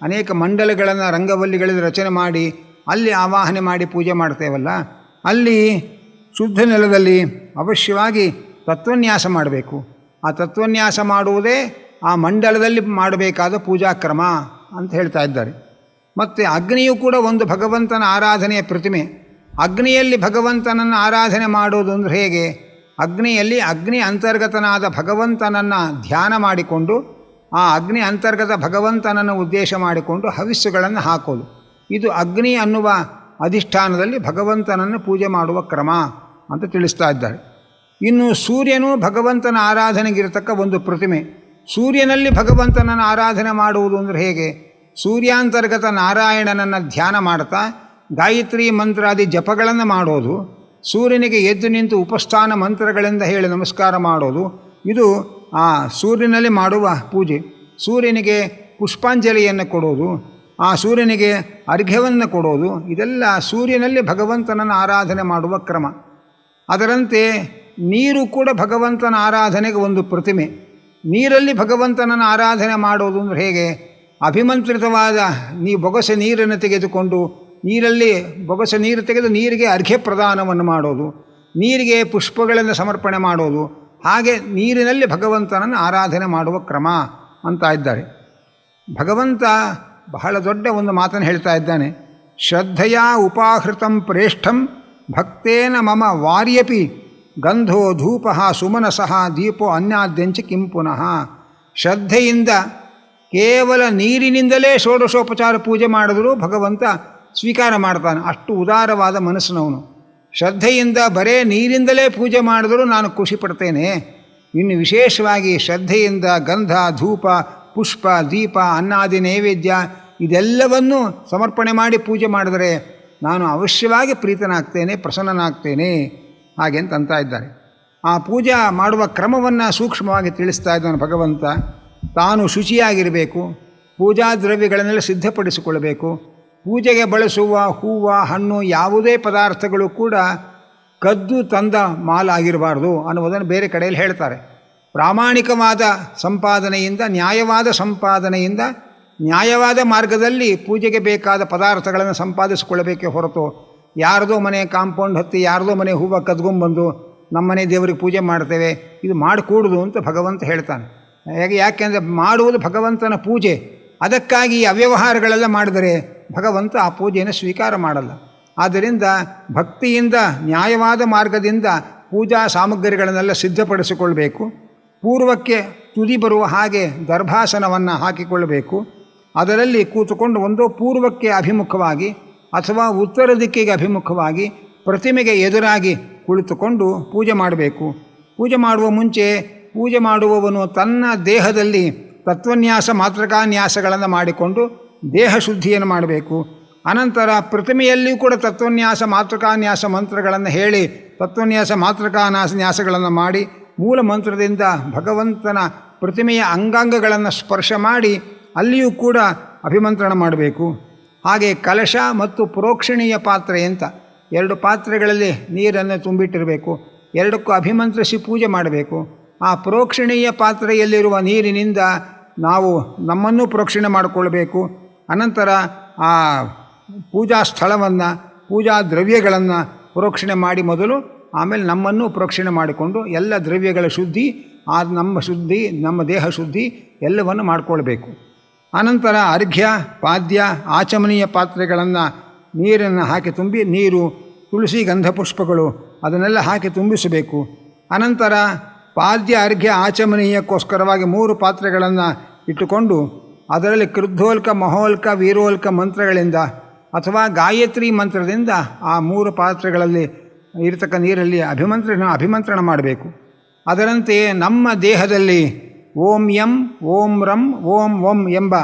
ಅನೇಕ ಮಂಡಲಗಳನ್ನು ರಂಗವಲ್ಲಿಗಳಲ್ಲಿ ರಚನೆ ಮಾಡಿ ಅಲ್ಲಿ ಆವಾಹನೆ ಮಾಡಿ ಪೂಜೆ ಮಾಡ್ತೇವಲ್ಲ, ಅಲ್ಲಿ ಶುದ್ಧ ನೆಲದಲ್ಲಿ ಅವಶ್ಯವಾಗಿ ತತ್ವನ್ಯಾಸ ಮಾಡಬೇಕು. ಆ ತತ್ವನ್ಯಾಸ ಮಾಡುವುದೇ ಆ ಮಂಡಲದಲ್ಲಿ ಮಾಡಬೇಕಾದ ಪೂಜಾ ಕ್ರಮ ಅಂತ ಹೇಳ್ತಾ ಇದ್ದಾರೆ. ಮತ್ತು ಅಗ್ನಿಯು ಕೂಡ ಒಂದು ಭಗವಂತನ ಆರಾಧನೆಯ ಪ್ರತಿಮೆ. ಅಗ್ನಿಯಲ್ಲಿ ಭಗವಂತನನ್ನು ಆರಾಧನೆ ಮಾಡೋದು ಅಂದರೆ ಹೇಗೆ? ಅಗ್ನಿಯಲ್ಲಿ ಅಗ್ನಿ ಅಂತರ್ಗತನಾದ ಭಗವಂತನನ್ನು ಧ್ಯಾನ ಮಾಡಿಕೊಂಡು ಆ ಅಗ್ನಿ ಅಂತರ್ಗತ ಭಗವಂತನನ್ನು ಉದ್ದೇಶ ಮಾಡಿಕೊಂಡು ಹವಿಸ್ಸುಗಳನ್ನು ಹಾಕೋದು. ಇದು ಅಗ್ನಿ ಅನ್ನುವ ಅಧಿಷ್ಠಾನದಲ್ಲಿ ಭಗವಂತನನ್ನು ಪೂಜೆ ಮಾಡುವ ಕ್ರಮ ಅಂತ ತಿಳಿಸ್ತಾ ಇದ್ದಾರೆ. ಇನ್ನು ಸೂರ್ಯನು ಭಗವಂತನ ಆರಾಧನೆಗಿರತಕ್ಕ ಒಂದು ಪ್ರತಿಮೆ. ಸೂರ್ಯನಲ್ಲಿ ಭಗವಂತನನ್ನು ಆರಾಧನೆ ಮಾಡುವುದು ಅಂದರೆ ಹೇಗೆ? ಸೂರ್ಯಾಂತರ್ಗತ ನಾರಾಯಣನನ್ನು ಧ್ಯಾನ ಮಾಡ್ತಾ ಗಾಯತ್ರಿ ಮಂತ್ರಾದಿ ಜಪಗಳನ್ನು ಮಾಡೋದು, ಸೂರ್ಯನಿಗೆ ಎದ್ದು ನಿಂತು ಉಪಸ್ಥಾನ ಮಂತ್ರಗಳಿಂದ ಹೇಳಿ ನಮಸ್ಕಾರ ಮಾಡೋದು, ಇದು ಆ ಸೂರ್ಯನಲ್ಲಿ ಮಾಡುವ ಪೂಜೆ. ಸೂರ್ಯನಿಗೆ ಪುಷ್ಪಾಂಜಲಿಯನ್ನು ಕೊಡೋದು, ಆ ಸೂರ್ಯನಿಗೆ ಅರ್ಘ್ಯವನ್ನು ಕೊಡೋದು, ಇದೆಲ್ಲ ಸೂರ್ಯನಲ್ಲಿ ಭಗವಂತನನ್ನು ಆರಾಧನೆ ಮಾಡುವ ಕ್ರಮ. ಅದರಂತೆ ನೀರು ಕೂಡ ಭಗವಂತನ ಆರಾಧನೆಗೆ ಒಂದು ಪ್ರತಿಮೆ. ನೀರಲ್ಲಿ ಭಗವಂತನನ್ನು ಆರಾಧನೆ ಮಾಡೋದು ಅಂದರೆ ಹೇಗೆ? ಅಭಿಮಂತ್ರಿತವಾದ ಬೊಗಸೆ ನೀರನ್ನು ತೆಗೆದುಕೊಂಡು ನೀರಲ್ಲಿ ಬೊಗಸೆ ನೀರು ತೆಗೆದು ನೀರಿಗೆ ಅರ್ಘ್ಯ ಪ್ರದಾನವನ್ನು ಮಾಡೋದು, ನೀರಿಗೆ ಪುಷ್ಪಗಳನ್ನು ಸಮರ್ಪಣೆ ಮಾಡೋದು, ಹಾಗೆ ನೀರಿನಲ್ಲಿ ಭಗವಂತನನ್ನು ಆರಾಧನೆ ಮಾಡುವ ಕ್ರಮ ಅಂತ ಇದ್ದಾರೆ. ಭಗವಂತ ಬಹಳ ದೊಡ್ಡ ಒಂದು ಮಾತನ್ನು ಹೇಳ್ತಾ ಇದ್ದಾನೆ. ಶ್ರದ್ಧೆಯ ಉಪಾಹೃತಂ ಪ್ರೇಷ್ಠಂ ಭಕ್ತೇನ ಮಮ ವಾರ್ಯಪಿ ಗಂಧೋ ಧೂಪ ಸುಮನಸಃ ದೀಪೋ ಅನ್ಯಾದ್ಯಂಚ ಕಿಂ ಪುನಃ. ಶ್ರದ್ಧೆಯಿಂದ ಕೇವಲ ನೀರಿನಿಂದಲೇ ಷೋಡಶೋಪಚಾರ ಪೂಜೆ ಮಾಡಿದರೂ ಭಗವಂತ ಸ್ವೀಕಾರ ಮಾಡ್ತಾನೆ. ಅಷ್ಟು ಉದಾರವಾದ ಮನಸ್ಸಿನವನು. ಶ್ರದ್ಧೆಯಿಂದ ಬರೇ ನೀರಿಂದಲೇ ಪೂಜೆ ಮಾಡಿದರೂ ನಾನು ಖುಷಿ ಪಡ್ತೇನೆ, ಇನ್ನು ವಿಶೇಷವಾಗಿ ಶ್ರದ್ಧೆಯಿಂದ ಗಂಧ ಧೂಪ ಪುಷ್ಪ ದೀಪ ಅನ್ನಾದಿ ನೈವೇದ್ಯ ಇದೆಲ್ಲವನ್ನೂ ಸಮರ್ಪಣೆ ಮಾಡಿ ಪೂಜೆ ಮಾಡಿದರೆ ನಾನು ಅವಶ್ಯವಾಗಿ ಪ್ರೀತನಾಗ್ತೇನೆ, ಪ್ರಸನ್ನನಾಗ್ತೇನೆ ಹಾಗೆ ಅಂತ ಇದ್ದಾರೆ. ಆ ಪೂಜಾ ಮಾಡುವ ಕ್ರಮವನ್ನು ಸೂಕ್ಷ್ಮವಾಗಿ ತಿಳಿಸ್ತಾ ಇದ್ದಾನೆ ಭಗವಂತ. ತಾನು ಶುಚಿಯಾಗಿರಬೇಕು, ಪೂಜಾ ದ್ರವ್ಯಗಳನ್ನೆಲ್ಲ ಸಿದ್ಧಪಡಿಸಿಕೊಳ್ಳಬೇಕು. ಪೂಜೆಗೆ ಬಳಸುವ ಹೂವು ಹಣ್ಣು ಯಾವುದೇ ಪದಾರ್ಥಗಳು ಕೂಡ ಕದ್ದು ತಂದ ಮಾಲಾಗಿರಬಾರ್ದು ಅನ್ನುವುದನ್ನು ಬೇರೆ ಕಡೆಯಲ್ಲಿ ಹೇಳ್ತಾರೆ. ಪ್ರಾಮಾಣಿಕವಾದ ಸಂಪಾದನೆಯಿಂದ ನ್ಯಾಯವಾದ ಸಂಪಾದನೆಯಿಂದ ನ್ಯಾಯವಾದ ಮಾರ್ಗದಲ್ಲಿ ಪೂಜೆಗೆ ಬೇಕಾದ ಪದಾರ್ಥಗಳನ್ನು ಸಂಪಾದಿಸಿಕೊಳ್ಳಬೇಕೇ ಹೊರತು ಯಾರದೋ ಮನೆ ಕಾಂಪೌಂಡ್ ಹತ್ತಿ ಯಾರದೋ ಮನೆ ಹೂವು ಕದ್ಕೊಂಬಂದು ನಮ್ಮನೆ ದೇವರಿಗೆ ಪೂಜೆ ಮಾಡ್ತೇವೆ, ಇದು ಮಾಡಿಕೂಡುದು ಅಂತ ಭಗವಂತ ಹೇಳ್ತಾನೆ. ಯಾಕೆಂದರೆ ಮಾಡುವುದು ಭಗವಂತನ ಪೂಜೆ, ಅದಕ್ಕಾಗಿ ಅವ್ಯವಹಾರಗಳೆಲ್ಲ ಮಾಡಿದರೆ ಭಗವಂತ ಆ ಪೂಜೆಯನ್ನು ಸ್ವೀಕಾರ ಮಾಡಲ್ಲ. ಆದ್ದರಿಂದ ಭಕ್ತಿಯಿಂದ ನ್ಯಾಯವಾದ ಮಾರ್ಗದಿಂದ ಪೂಜಾ ಸಾಮಗ್ರಿಗಳನ್ನೆಲ್ಲ ಸಿದ್ಧಪಡಿಸಿಕೊಳ್ಬೇಕು. ಪೂರ್ವಕ್ಕೆ ತುದಿ ಬರುವ ಹಾಗೆ ದರ್ಭಾಸನವನ್ನು ಹಾಕಿಕೊಳ್ಳಬೇಕು. ಅದರಲ್ಲಿ ಕೂತುಕೊಂಡು ಒಂದೋ ಪೂರ್ವಕ್ಕೆ ಅಭಿಮುಖವಾಗಿ ಅಥವಾ ಉತ್ತರ ದಿಕ್ಕಿಗೆ ಅಭಿಮುಖವಾಗಿ ಪ್ರತಿಮೆಗೆ ಎದುರಾಗಿ ಕುಳಿತುಕೊಂಡು ಪೂಜೆ ಮಾಡಬೇಕು. ಪೂಜೆ ಮಾಡುವ ಮುಂಚೆ ಪೂಜೆ ಮಾಡುವವನು ತನ್ನ ದೇಹದಲ್ಲಿ ತತ್ವನ್ಯಾಸ ಮಾತೃಕಾನ್ಯಾಸಗಳನ್ನು ಮಾಡಿಕೊಂಡು ದೇಹ ಶುದ್ಧಿಯನ್ನು ಮಾಡಬೇಕು. ಅನಂತರ ಪ್ರತಿಮೆಯಲ್ಲಿಯೂ ಕೂಡ ತತ್ವನ್ಯಾಸ ಮಾತೃಕಾನ್ಯಾಸ ಮಂತ್ರಗಳನ್ನು ಹೇಳಿ ತತ್ವನ್ಯಾಸ ಮಾತೃಕಾನ್ಯಾಸಗಳನ್ನು ಮಾಡಿ ಮೂಲ ಮಂತ್ರದಿಂದ ಭಗವಂತನ ಪ್ರತಿಮೆಯ ಅಂಗಾಂಗಗಳನ್ನು ಸ್ಪರ್ಶ ಮಾಡಿ ಅಲ್ಲಿಯೂ ಕೂಡ ಅಭಿಮಂತ್ರಣ ಮಾಡಬೇಕು. ಹಾಗೆ ಕಲಶ ಮತ್ತು ಪ್ರೋಕ್ಷಣೀಯ ಪಾತ್ರೆ ಅಂತ ಎರಡು ಪಾತ್ರೆಗಳಲ್ಲಿ ನೀರನ್ನು ತುಂಬಿಟ್ಟಿರಬೇಕು. ಎರಡಕ್ಕೂ ಅಭಿಮಂತ್ರಿಸಿ ಪೂಜೆ ಮಾಡಬೇಕು. ಆ ಪ್ರೋಕ್ಷಣೀಯ ಪಾತ್ರೆಯಲ್ಲಿರುವ ನೀರಿನಿಂದ ನಾವು ನಮ್ಮನ್ನು ಪ್ರೋಕ್ಷಣೆ ಮಾಡಿಕೊಳ್ಬೇಕು. ಅನಂತರ ಆ ಪೂಜಾ ಸ್ಥಳವನ್ನು ಪೂಜಾ ದ್ರವ್ಯಗಳನ್ನು ಪ್ರೋಕ್ಷಣೆ ಮಾಡಿ ಮೊದಲು, ಆಮೇಲೆ ನಮ್ಮನ್ನು ಪ್ರೋಕ್ಷಣೆ ಮಾಡಿಕೊಂಡು ಎಲ್ಲ ದ್ರವ್ಯಗಳ ಶುದ್ಧಿ, ನಮ್ಮ ದೇಹ ಶುದ್ಧಿ ಎಲ್ಲವನ್ನು ಮಾಡಿಕೊಳ್ಬೇಕು. ಅನಂತರ ಅರ್ಘ್ಯ ಪಾದ್ಯ ಆಚಮನೀಯ ಪಾತ್ರೆಗಳನ್ನು ನೀರನ್ನು ಹಾಕಿ ತುಂಬಿ, ನೀರು ತುಳಸಿ ಗಂಧಪುಷ್ಪಗಳು ಅದನ್ನೆಲ್ಲ ಹಾಕಿ ತುಂಬಿಸಬೇಕು. ಅನಂತರ ಪಾದ್ಯ ಅರ್ಘ್ಯ ಆಚಮನೀಯಕ್ಕೋಸ್ಕರವಾಗಿ 3 ಪಾತ್ರೆಗಳನ್ನು ಇಟ್ಟುಕೊಂಡು ಅದರಲ್ಲಿ ಕೃದ್ಧೋಲ್ಕ ಮಹೋಲ್ಕ ವೀರೋಲ್ಕ ಮಂತ್ರಗಳಿಂದ ಅಥವಾ ಗಾಯತ್ರಿ ಮಂತ್ರದಿಂದ ಆ 3 ಪಾತ್ರೆಗಳಲ್ಲಿ ಇರತಕ್ಕ ನೀರಲ್ಲಿ ಅಭಿಮಂತ್ರಣ ಮಾಡಬೇಕು. ಅದರಂತೆ ನಮ್ಮ ದೇಹದಲ್ಲಿ ಓಂ ಯಂ ಓಂ ರಂ ಓಂ ಓಂ ಎಂಬ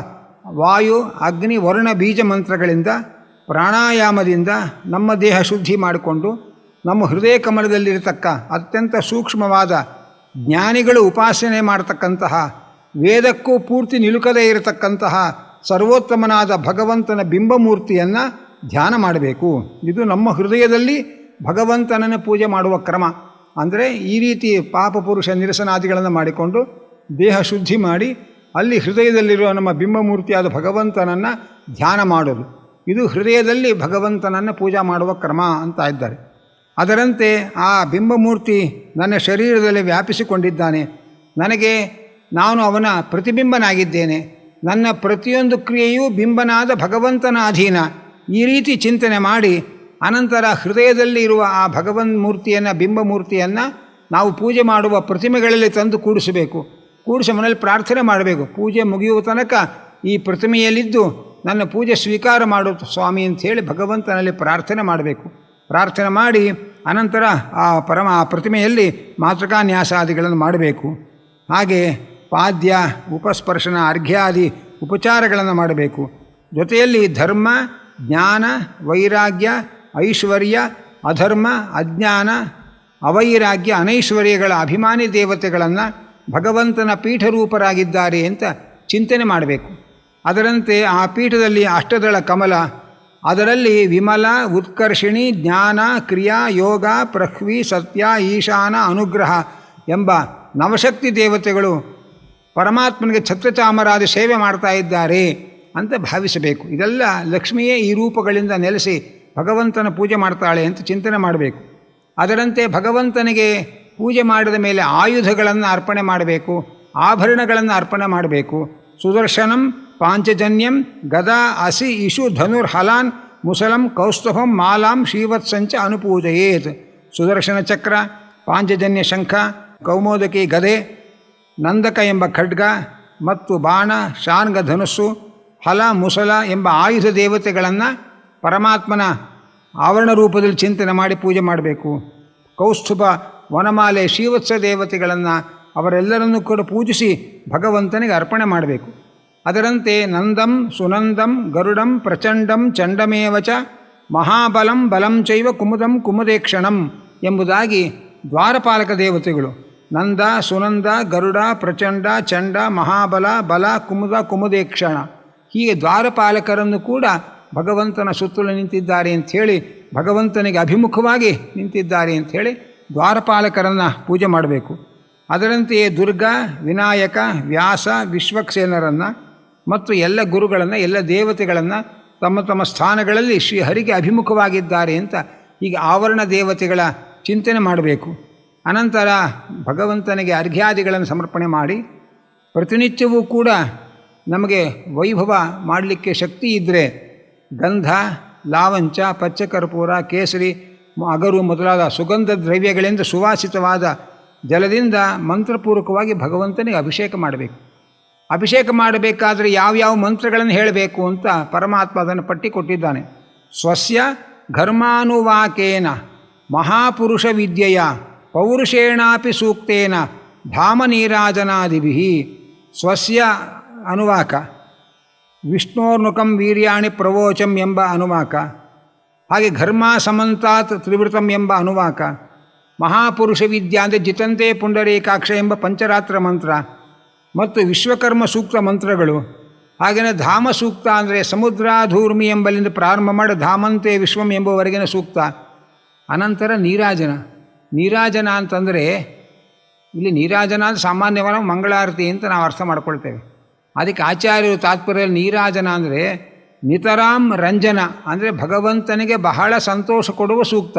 ವಾಯು ಅಗ್ನಿ ವರುಣ ಬೀಜ ಮಂತ್ರಗಳಿಂದ ಪ್ರಾಣಾಯಾಮದಿಂದ ನಮ್ಮ ದೇಹ ಶುದ್ಧಿ ಮಾಡಿಕೊಂಡು ನಮ್ಮ ಹೃದಯ ಕಮಲದಲ್ಲಿರತಕ್ಕ ಅತ್ಯಂತ ಸೂಕ್ಷ್ಮವಾದ ಜ್ಞಾನಿಗಳು ಉಪಾಸನೆ ಮಾಡತಕ್ಕಂತಹ ವೇದಕ್ಕೂ ಪೂರ್ತಿ ನಿಲುಕದೇ ಇರತಕ್ಕಂತಹ ಸರ್ವೋತ್ತಮನಾದ ಭಗವಂತನ ಬಿಂಬಮೂರ್ತಿಯನ್ನು ಧ್ಯಾನ ಮಾಡಬೇಕು. ಇದು ನಮ್ಮ ಹೃದಯದಲ್ಲಿ ಭಗವಂತನನ್ನು ಪೂಜೆ ಮಾಡುವ ಕ್ರಮ. ಅಂದರೆ ಈ ರೀತಿ ಪಾಪ ಪುರುಷ ನಿರಸನಾದಿಗಳನ್ನು ಮಾಡಿಕೊಂಡು ದೇಹ ಶುದ್ಧಿ ಮಾಡಿ ಅಲ್ಲಿ ಹೃದಯದಲ್ಲಿರುವ ನಮ್ಮ ಬಿಂಬಮೂರ್ತಿಯಾದ ಭಗವಂತನನ್ನು ಧ್ಯಾನ ಮಾಡೋದು. ಇದು ಹೃದಯದಲ್ಲಿ ಭಗವಂತನನ್ನು ಪೂಜಾ ಮಾಡುವ ಕ್ರಮ ಅಂತ ಇದ್ದಾರೆ. ಅದರಂತೆ ಆ ಬಿಂಬಮೂರ್ತಿ ನನ್ನ ಶರೀರದಲ್ಲಿ ವ್ಯಾಪಿಸಿಕೊಂಡಿದ್ದಾನೆ, ನಾನು ಅವನ ಪ್ರತಿಬಿಂಬನಾಗಿದ್ದೇನೆ, ನನ್ನ ಪ್ರತಿಯೊಂದು ಕ್ರಿಯೆಯೂ ಬಿಂಬನಾದ ಭಗವಂತನ ಅಧೀನ. ಈ ರೀತಿ ಚಿಂತನೆ ಮಾಡಿ ಅನಂತರ ಹೃದಯದಲ್ಲಿ ಇರುವ ಆ ಭಗವನ್ ಮೂರ್ತಿಯನ್ನು ಬಿಂಬಮೂರ್ತಿಯನ್ನು ನಾವು ಪೂಜೆ ಮಾಡುವ ಪ್ರತಿಮೆಗಳಲ್ಲಿ ತಂದು ಕೂಡಿಸಬೇಕು. ಕೂಡಿಸಿ ಮನೇಲಿ ಪ್ರಾರ್ಥನೆ ಮಾಡಬೇಕು. ಪೂಜೆ ಮುಗಿಯುವ ತನಕ ಈ ಪ್ರತಿಮೆಯಲ್ಲಿದ್ದು ನನ್ನ ಪೂಜೆ ಸ್ವೀಕಾರ ಮಾಡು ಸ್ವಾಮಿ ಅಂಥೇಳಿ ಭಗವಂತನಲ್ಲಿ ಪ್ರಾರ್ಥನೆ ಮಾಡಬೇಕು. ಪ್ರಾರ್ಥನೆ ಮಾಡಿ ಅನಂತರ ಆ ಪ್ರತಿಮೆಯಲ್ಲಿ ಮಾತೃಕಾನ್ಯಾಸಾದಿಗಳನ್ನು ಮಾಡಬೇಕು. ಹಾಗೆ ಪಾದ್ಯ ಉಪಸ್ಪರ್ಶನ ಅರ್ಘ್ಯಾದಿ ಉಪಚಾರಗಳನ್ನು ಮಾಡಬೇಕು. ಜೊತೆಯಲ್ಲಿ ಧರ್ಮ ಜ್ಞಾನ ವೈರಾಗ್ಯ ಐಶ್ವರ್ಯ ಅಧರ್ಮ ಅಜ್ಞಾನ ಅವೈರಾಗ್ಯ ಅನೈಶ್ವರ್ಯಗಳ ಅಭಿಮಾನಿ ದೇವತೆಗಳನ್ನು ಭಗವಂತನ ಪೀಠರೂಪರಾಗಿದ್ದಾರೆ ಅಂತ ಚಿಂತನೆ ಮಾಡಬೇಕು. ಅದರಂತೆ ಆ ಪೀಠದಲ್ಲಿ ಅಷ್ಟದಳ ಕಮಲ, ಅದರಲ್ಲಿ ವಿಮಲ ಉತ್ಕರ್ಷಿಣಿ ಜ್ಞಾನ ಕ್ರಿಯಾ ಯೋಗ ಪೃಥ್ವಿ ಸತ್ಯ ಈಶಾನ ಅನುಗ್ರಹ ಎಂಬ ನವಶಕ್ತಿ ದೇವತೆಗಳು ಪರಮಾತ್ಮನಿಗೆ ಛತ್ರಚಾಮರಾದಿ ಸೇವೆ ಮಾಡ್ತಾ ಇದ್ದಾರೆ ಅಂತ ಭಾವಿಸಬೇಕು. ಇದೆಲ್ಲ ಲಕ್ಷ್ಮಿಯೇ ಈ ರೂಪಗಳಿಂದ ನೆಲೆಸಿ ಭಗವಂತನ ಪೂಜೆ ಮಾಡ್ತಾಳೆ ಅಂತ ಚಿಂತನೆ ಮಾಡಬೇಕು. ಅದರಂತೆ ಭಗವಂತನಿಗೆ ಪೂಜೆ ಮಾಡಿದ ಮೇಲೆ ಆಯುಧಗಳನ್ನು ಅರ್ಪಣೆ ಮಾಡಬೇಕು, ಆಭರಣಗಳನ್ನು ಅರ್ಪಣೆ ಮಾಡಬೇಕು. ಸುದರ್ಶನಂ ಪಾಂಚಜನ್ಯಂ ಗದಾ ಅಸಿ ಇಷು ಧನುರ್ ಹಲಾನ್ ಮುಸಲಂ ಕೌಸ್ತುಭಂ ಮಾಲಾಂ ಶ್ರೀವತ್ಸಂಚ ಅನುಪೂಜಯೇತ್. ಸುದರ್ಶನ ಚಕ್ರ, ಪಾಂಚಜನ್ಯ ಶಂಖ, ಕೌಮೋದಕಿ ಗದೆ, ನಂದಕ ಎಂಬ ಖಡ್ಗ ಮತ್ತು ಬಾಣ, ಶಾರ್ಂಗ ಧನುಸ್ಸು, ಹಲ ಮುಸಲ ಎಂಬ ಆಯುಧ ದೇವತೆಗಳನ್ನು ಪರಮಾತ್ಮನ ಆವರಣ ರೂಪದಲ್ಲಿ ಚಿಂತನೆ ಮಾಡಿ ಪೂಜೆ ಮಾಡಬೇಕು. ಕೌಸ್ತುಭ, ವನಮಾಲೆ, ಶ್ರೀವತ್ಸ ದೇವತೆಗಳನ್ನು ಅವರೆಲ್ಲರನ್ನೂ ಕೂಡ ಪೂಜಿಸಿ ಭಗವಂತನಿಗೆ ಅರ್ಪಣೆ ಮಾಡಬೇಕು. ಅದರಂತೆ ನಂದಂ ಸುನಂದಂ ಗರುಡಂ ಪ್ರಚಂಡಂ ಚಂಡಮೇವಚ ಮಹಾಬಲಂ ಬಲಂ ಚೈವ ಕುಮುದಂ ಕುಮುದೇಕ್ಷಣಂ ಎಂಬುದಾಗಿ ದ್ವಾರಪಾಲಕ ದೇವತೆಗಳು ನಂದ, ಸುನಂದ, ಗರುಡ, ಪ್ರಚಂಡ, ಚಂಡ, ಮಹಾಬಲ, ಬಲ, ಕುಮುದ, ಕುಮುದೇಕ್ಷಣ ಹೀಗೆ ದ್ವಾರಪಾಲಕರನ್ನು ಕೂಡ ಭಗವಂತನ ಸುತ್ತಲೂ ನಿಂತಿದ್ದಾರೆ ಅಂಥೇಳಿ, ಭಗವಂತನಿಗೆ ಅಭಿಮುಖವಾಗಿ ನಿಂತಿದ್ದಾರೆ ಅಂಥೇಳಿ ದ್ವಾರಪಾಲಕರನ್ನು ಪೂಜೆ ಮಾಡಬೇಕು. ಅದರಂತೆಯೇ ದುರ್ಗಾ, ವಿನಾಯಕ, ವ್ಯಾಸ, ವಿಶ್ವಕ್ಸೇನರನ್ನು ಮತ್ತು ಎಲ್ಲ ಗುರುಗಳನ್ನು, ಎಲ್ಲ ದೇವತೆಗಳನ್ನು ತಮ್ಮ ತಮ್ಮ ಸ್ಥಾನಗಳಲ್ಲಿ ಶ್ರೀಹರಿಗೆ ಅಭಿಮುಖವಾಗಿದ್ದಾರೆ ಅಂತ ಹೀಗೆ ಆವರಣ ದೇವತೆಗಳ ಚಿಂತನೆ ಮಾಡಬೇಕು. ಅನಂತರ ಭಗವಂತನಿಗೆ ಅರ್ಘ್ಯಾದಿಗಳನ್ನು ಸಮರ್ಪಣೆ ಮಾಡಿ, ಪ್ರತಿನಿತ್ಯವೂ ಕೂಡ ನಮಗೆ ವೈಭವ ಮಾಡಲಿಕ್ಕೆ ಶಕ್ತಿ ಇದ್ದರೆ ಗಂಧ, ಲಾವಂಚ, ಪಚ್ಚಕರ್ಪೂರ, ಕೇಸರಿ, ಅಗರು ಮೊದಲಾದ ಸುಗಂಧ ದ್ರವ್ಯಗಳಿಂದ ಸುವಾಸಿತವಾದ ಜಲದಿಂದ ಮಂತ್ರಪೂರ್ವಕವಾಗಿ ಭಗವಂತನಿಗೆ ಅಭಿಷೇಕ ಮಾಡಬೇಕು. ಅಭಿಷೇಕ ಮಾಡಬೇಕಾದರೆ ಯಾವ್ಯಾವ ಮಂತ್ರಗಳನ್ನು ಹೇಳಬೇಕು ಅಂತ ಪರಮಾತ್ಮ ಅದನ್ನು ಪಟ್ಟಿ ಕೊಟ್ಟಿದ್ದಾನೆ. ಸ್ವಸ್ಯ ಘರ್ಮಾನುವಾಕೇನ ಮಹಾಪುರುಷ ವಿದ್ಯೆಯ ಪೌರುಷೇಣಾಪಿ ಸೂಕ್ತೇನ ಧಾಮ ನೀರಾಜನಾದಿಭಿ. ಸ್ವಸ್ಯ ಅನುವಾಕ, ವಿಷ್ಣೋರ್ನುಕಂ ವೀರ್ಯಾಣಿ ಪ್ರವೋಚಂ ಎಂಬ ಅನುವಾಕ, ಹಾಗೆ ಘರ್ಮ ಸಮಂತಾತ್ ತ್ರಿವೃತಂ ಎಂಬ ಅನುವಾಕ, ಮಹಾಪುರುಷ ವಿದ್ಯಾ ಅಂದರೆ ಜಿತಂತೆ ಪುಂಡರೀಕಾಕ್ಷ ಎಂಬ ಪಂಚರಾತ್ರ ಮಂತ್ರ ಮತ್ತು ವಿಶ್ವಕರ್ಮ ಸೂಕ್ತ ಮಂತ್ರಗಳು, ಹಾಗೆಯೇ ಧಾಮ ಸೂಕ್ತ ಅಂದರೆ ಸಮುದ್ರಾಧೂರ್ಮಿ ಎಂಬಲ್ಲಿಂದ ಪ್ರಾರಂಭ ಮಾಡಿ ಧಾಮಂತೆ ವಿಶ್ವಂ ಎಂಬುವರೆಗಿನ ಸೂಕ್ತ. ಅನಂತರ ನೀರಾಜನ. ನೀರಾಜನ ಅಂತಂದರೆ ಇಲ್ಲಿ ನೀರಾಜನ ಅಂದರೆ ಸಾಮಾನ್ಯವಾಗಿ ಮಂಗಳಾರತಿ ಅಂತ ನಾವು ಅರ್ಥ ಮಾಡ್ಕೊಳ್ತೇವೆ. ಅದಕ್ಕೆ ಆಚಾರ್ಯರು ತಾತ್ಪರ್ಯದಲ್ಲಿ ನೀರಾಜನ ಅಂದರೆ ನಿತರಾಂ ರಂಜನ ಅಂದರೆ ಭಗವಂತನಿಗೆ ಬಹಳ ಸಂತೋಷ ಕೊಡುವ ಸೂಕ್ತ,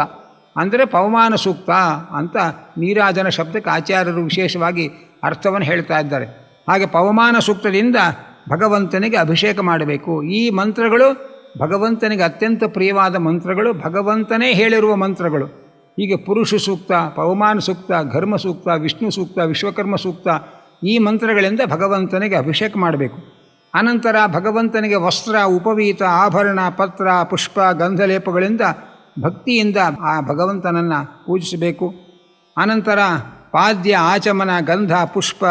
ಅಂದರೆ ಪವಮಾನ ಸೂಕ್ತ ಅಂತ ನೀರಾಜನ ಶಬ್ದಕ್ಕೆ ಆಚಾರ್ಯರು ವಿಶೇಷವಾಗಿ ಅರ್ಥವನ್ನು ಹೇಳ್ತಾ ಇದ್ದಾರೆ. ಹಾಗೆ ಪವಮಾನ ಸೂಕ್ತದಿಂದ ಭಗವಂತನಿಗೆ ಅಭಿಷೇಕ ಮಾಡಬೇಕು. ಈ ಮಂತ್ರಗಳು ಭಗವಂತನಿಗೆ ಅತ್ಯಂತ ಪ್ರಿಯವಾದ ಮಂತ್ರಗಳು, ಭಗವಂತನೇ ಹೇಳಿರುವ ಮಂತ್ರಗಳು. ಹೀಗೆ ಪುರುಷ ಸೂಕ್ತ, ಪವಮಾನ ಸೂಕ್ತ, ಘರ್ಮ ಸೂಕ್ತ, ವಿಷ್ಣು ಸೂಕ್ತ, ವಿಶ್ವಕರ್ಮ ಸೂಕ್ತ ಈ ಮಂತ್ರಗಳಿಂದ ಭಗವಂತನಿಗೆ ಅಭಿಷೇಕ ಮಾಡಬೇಕು. ಅನಂತರ ಭಗವಂತನಿಗೆ ವಸ್ತ್ರ, ಉಪವೀತ, ಆಭರಣ, ಪತ್ರ, ಪುಷ್ಪ, ಗಂಧಲೇಪಗಳಿಂದ ಭಕ್ತಿಯಿಂದ ಆ ಭಗವಂತನನ್ನು ಪೂಜಿಸಬೇಕು. ಅನಂತರ ಪಾದ್ಯ, ಆಚಮನ, ಗಂಧ, ಪುಷ್ಪ,